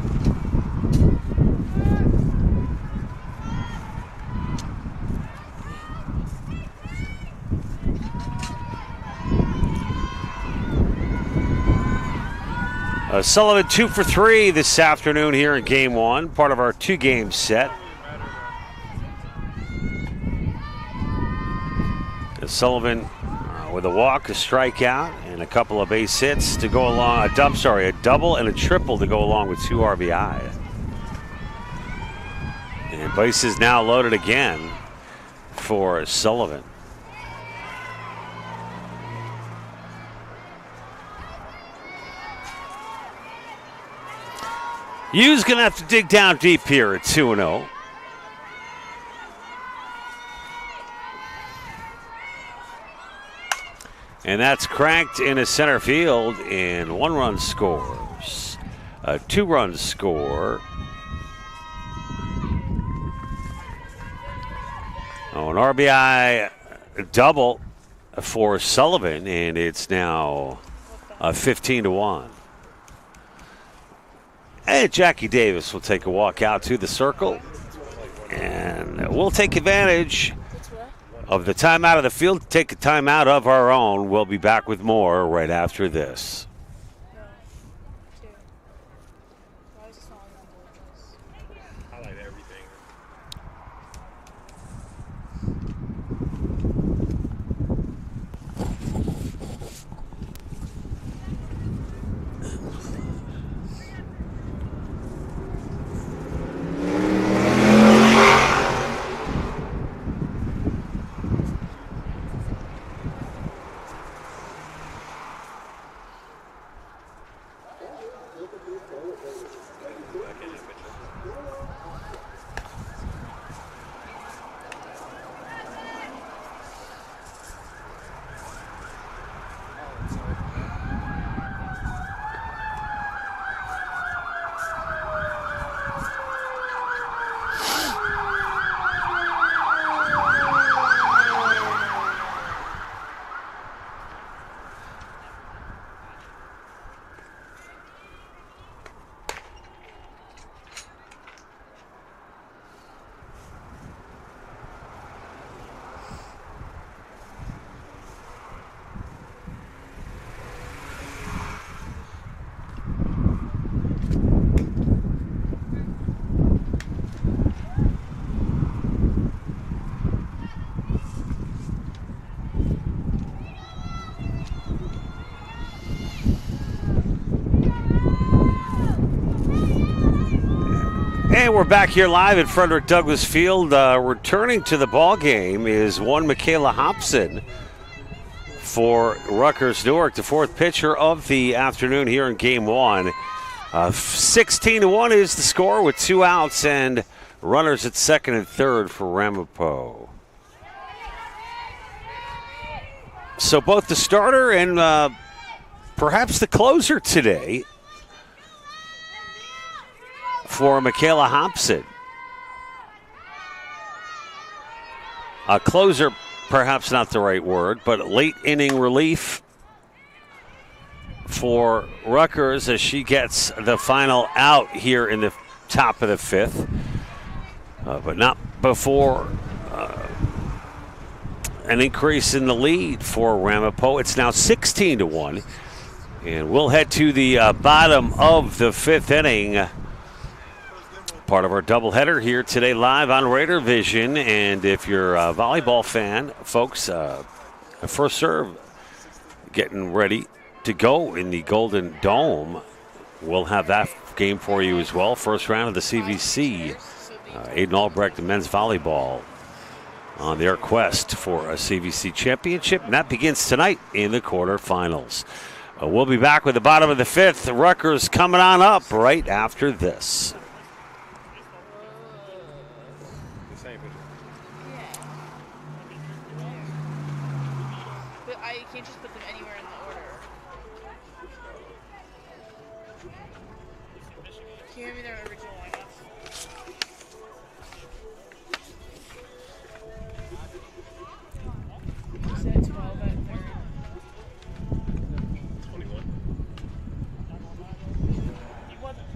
Sullivan 2 for 3 this afternoon here in Game 1, part of our 2-game set. Sullivan with a walk, a strikeout, and a couple of base hits to go along. A double and a triple to go along with 2 RBI. And bases now loaded again for Sullivan. Yu's going to have to dig down deep here at 2-0. And that's cranked into center field, and 1 run scores. A 2-run score. Oh, an RBI double for Sullivan, and it's now 15-1. And Jackie Davis will take a walk out to the circle, and we'll take advantage of the timeout of the field, take a timeout of our own. We'll be back with more right after this. And we're back here live at Frederick Douglass Field. Returning to the ball game is one Michaela Hobson for Rutgers Newark, the 4th pitcher of the afternoon here in Game 1. 16-1 is the score with 2 outs and runners at 2nd and 3rd for Ramapo. So both the starter and perhaps the closer today for Michaela Hobson. A closer, perhaps not the right word, but late inning relief for Rutgers as she gets the final out here in the top of the 5th. But not before an increase in the lead for Ramapo. It's now 16-1. And we'll head to the bottom of the 5th inning. Part of our doubleheader here today live on Raider Vision. And if you're a volleyball fan, folks, first serve getting ready to go in the Golden Dome. We'll have that game for you as well. First round of the CVC. Aiden Albrecht and men's volleyball on their quest for a CVC championship. And that begins tonight in the quarterfinals. We'll be back with the bottom of the 5th. Rutgers coming on up right after this. Can't just put them anywhere in the order. Can you give me their original lineup? You said 12 at 3rd. 21. He wasn't.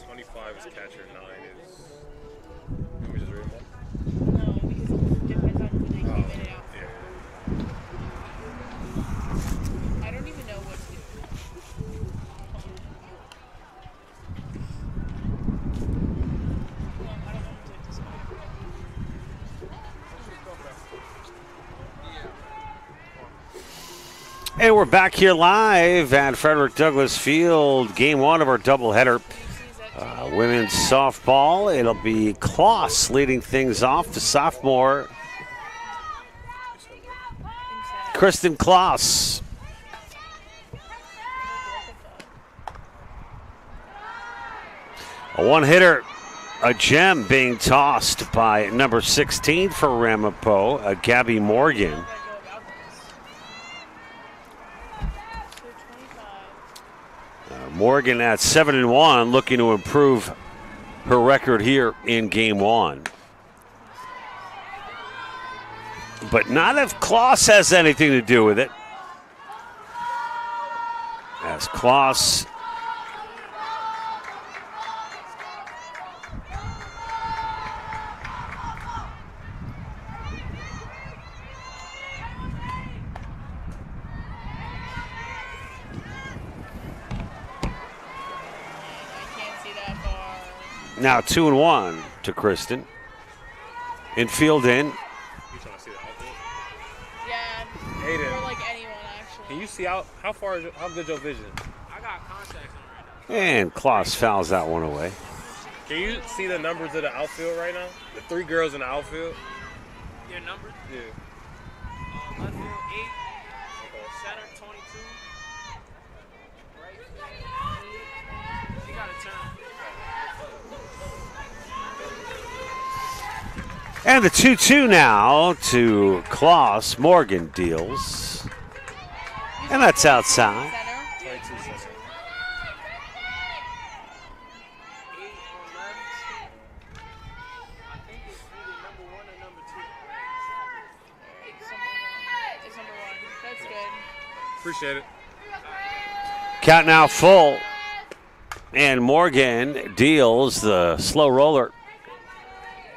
25 is catcher, 9 is. Let me just read them all. No, because it depends on who they came in and out. Yeah. I don't even know what to do. I don't know what to do this way. And we're back here live at Frederick Douglass Field. Game 1 of our doubleheader. Women's softball, it'll be Kloss leading things off. The sophomore, Kristen Kloss. A one-hitter, a gem being tossed by number 16 for Ramapo, Gabby Morgan. Morgan at 7-1, looking to improve her record here in game one. But not if Kloss has anything to do with it. As Kloss now 2-1 to Kristen. Infield in. You trying to see the outfield? Yeah. Aiden. Or like anyone, actually. Can you see how far is how good your vision? I got contacts on right now. And Kloss fouls that one away. Can you see the numbers of the outfield right now? The 3 girls in the outfield? Your numbers? Yeah. Left field 8, center 22. Right field 8. You got a turn. And the 2-2 now to Kloss. Morgan deals. And that's outside. 22 seconds. 8 or 11. I think it's either number 1 or number 2. It's number 1. That's good. Appreciate it. Count now full. And Morgan deals. The slow roller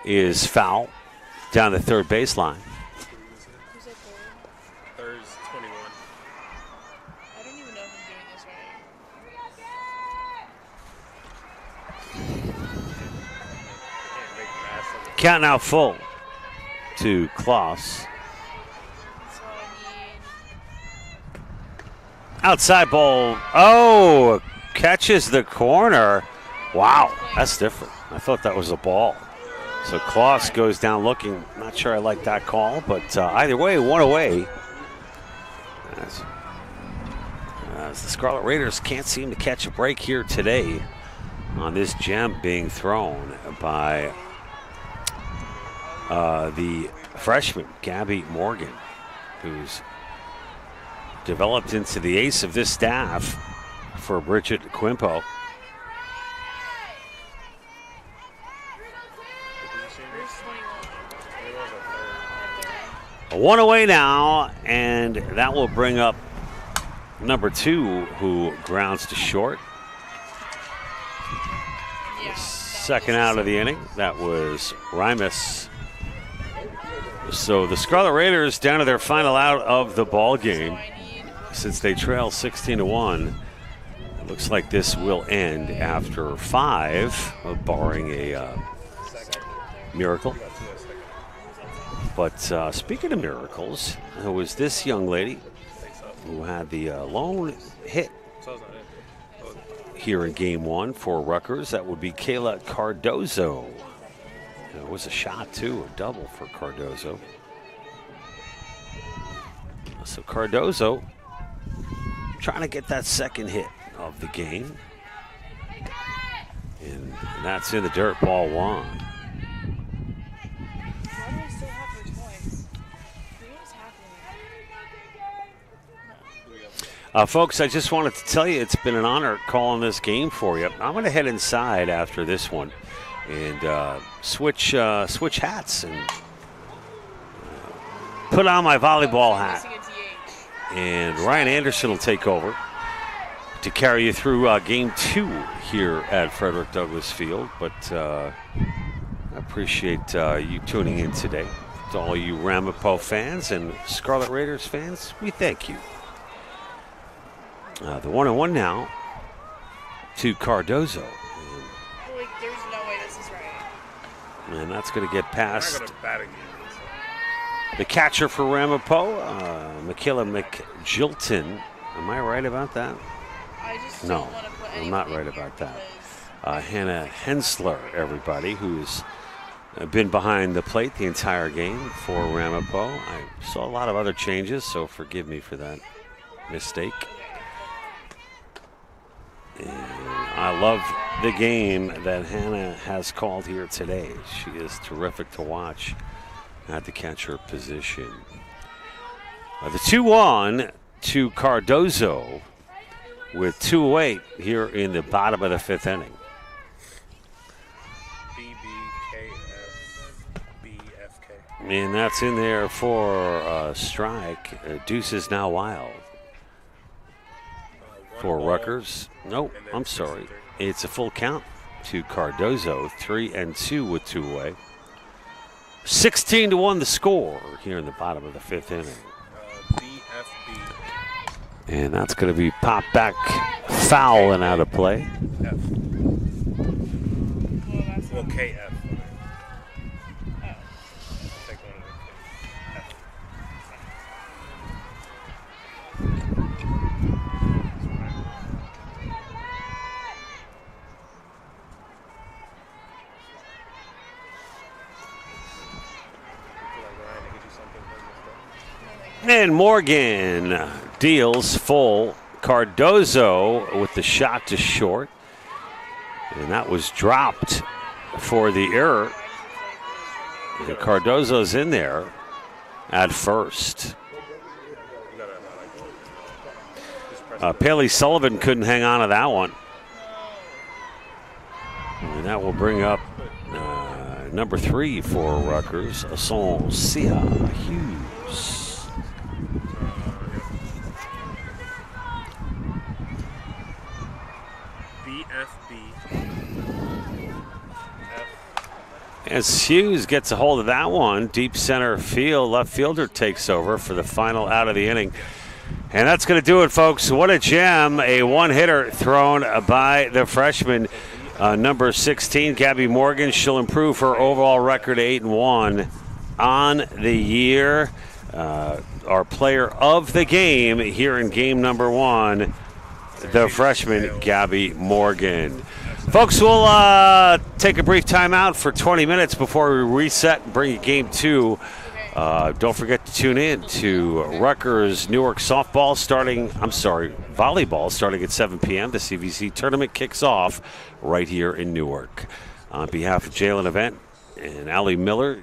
is foul down the third baseline. Third's 21. I don't even know if I'm doing this right. Count now full to Kloss. So I need. Outside ball. Oh, catches the corner. Wow, that's different. I thought that was a ball. So Kloss goes down looking. Not sure I like that call, but either way, one away. As the Scarlet Raiders can't seem to catch a break here today on this gem being thrown by the freshman, Gabby Morgan, who's developed into the ace of this staff for Bridget Quimpo. One away now, and that will bring up number 2, who grounds to short. Yeah, Second out of the inning, that was Rimus. So the Scarlet Raiders down to their final out of the ball game, since they trail 16-1. It looks like this will end after 5, barring a miracle. But speaking of miracles, it was this young lady who had the lone hit here in game 1 for Rutgers. That would be Kayla Cardozo. It was a shot, too, a double for Cardozo. So Cardozo trying to get that second hit of the game. And that's in the dirt, ball 1. Folks, I just wanted to tell you it's been an honor calling this game for you. I'm going to head inside after this one and switch hats and put on my volleyball hat. And Ryan Anderson will take over to carry you through game 2 here at Frederick Douglass Field. But I appreciate you tuning in today. To all you Ramapo fans and Scarlet Raiders fans, we thank you. The 1-1 now to Cardozo. Like, there's no way this is right. And that's going to get past I'm not gonna bat again, so. the catcher for Ramapo, Michaela McJilton. Am I right about that? I just No, don't want to put I'm not anyone in right here about that. because Hannah Hensler, everybody, who's been behind the plate the entire game for Ramapo. I saw a lot of other changes, so forgive me for that mistake. And I love the game that Hannah has called here today. She is terrific to watch at the catcher position. The 2-1 to Cardozo with 2 away here in the bottom of the 5th inning. BBKFBFK. And that's in there for a strike. Deuce is now wild. For Rutgers. Nope, I'm sorry. It's a full count to Cardozo. 3-2 with 2 away. 16-1 the score here in the bottom of the 5th inning. BFB. And that's going to be popped back foul and out of play. F. Well, KF. Take one of the F. And Morgan deals full. Cardozo with the shot to short. And that was dropped for the error. And Cardozo's in there at first. Paley Sullivan couldn't hang on to that one. And that will bring up number 3 for Rutgers, Sia Hughes. As Hughes gets a hold of that one, deep center field, left fielder takes over for the final out of the inning. And that's going to do it, folks. What a gem. A one-hitter thrown by the freshman, number 16, Gabby Morgan. She'll improve her overall record 8-1 on the year. Our player of the game here in game number 1, the freshman, Gabby Morgan. Folks, we'll take a brief timeout for 20 minutes before we reset and bring you game 2. Don't forget to tune in to Rutgers Newark volleyball starting at 7 p.m. The CVC tournament kicks off right here in Newark. On behalf of Jalen Event and Allie Miller,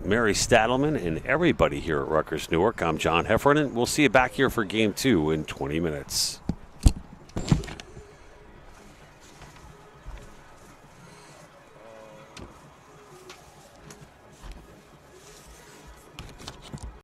Mary Stadelman, and everybody here at Rutgers Newark, I'm John Heffernan. We'll see you back here for game 2 in 20 minutes.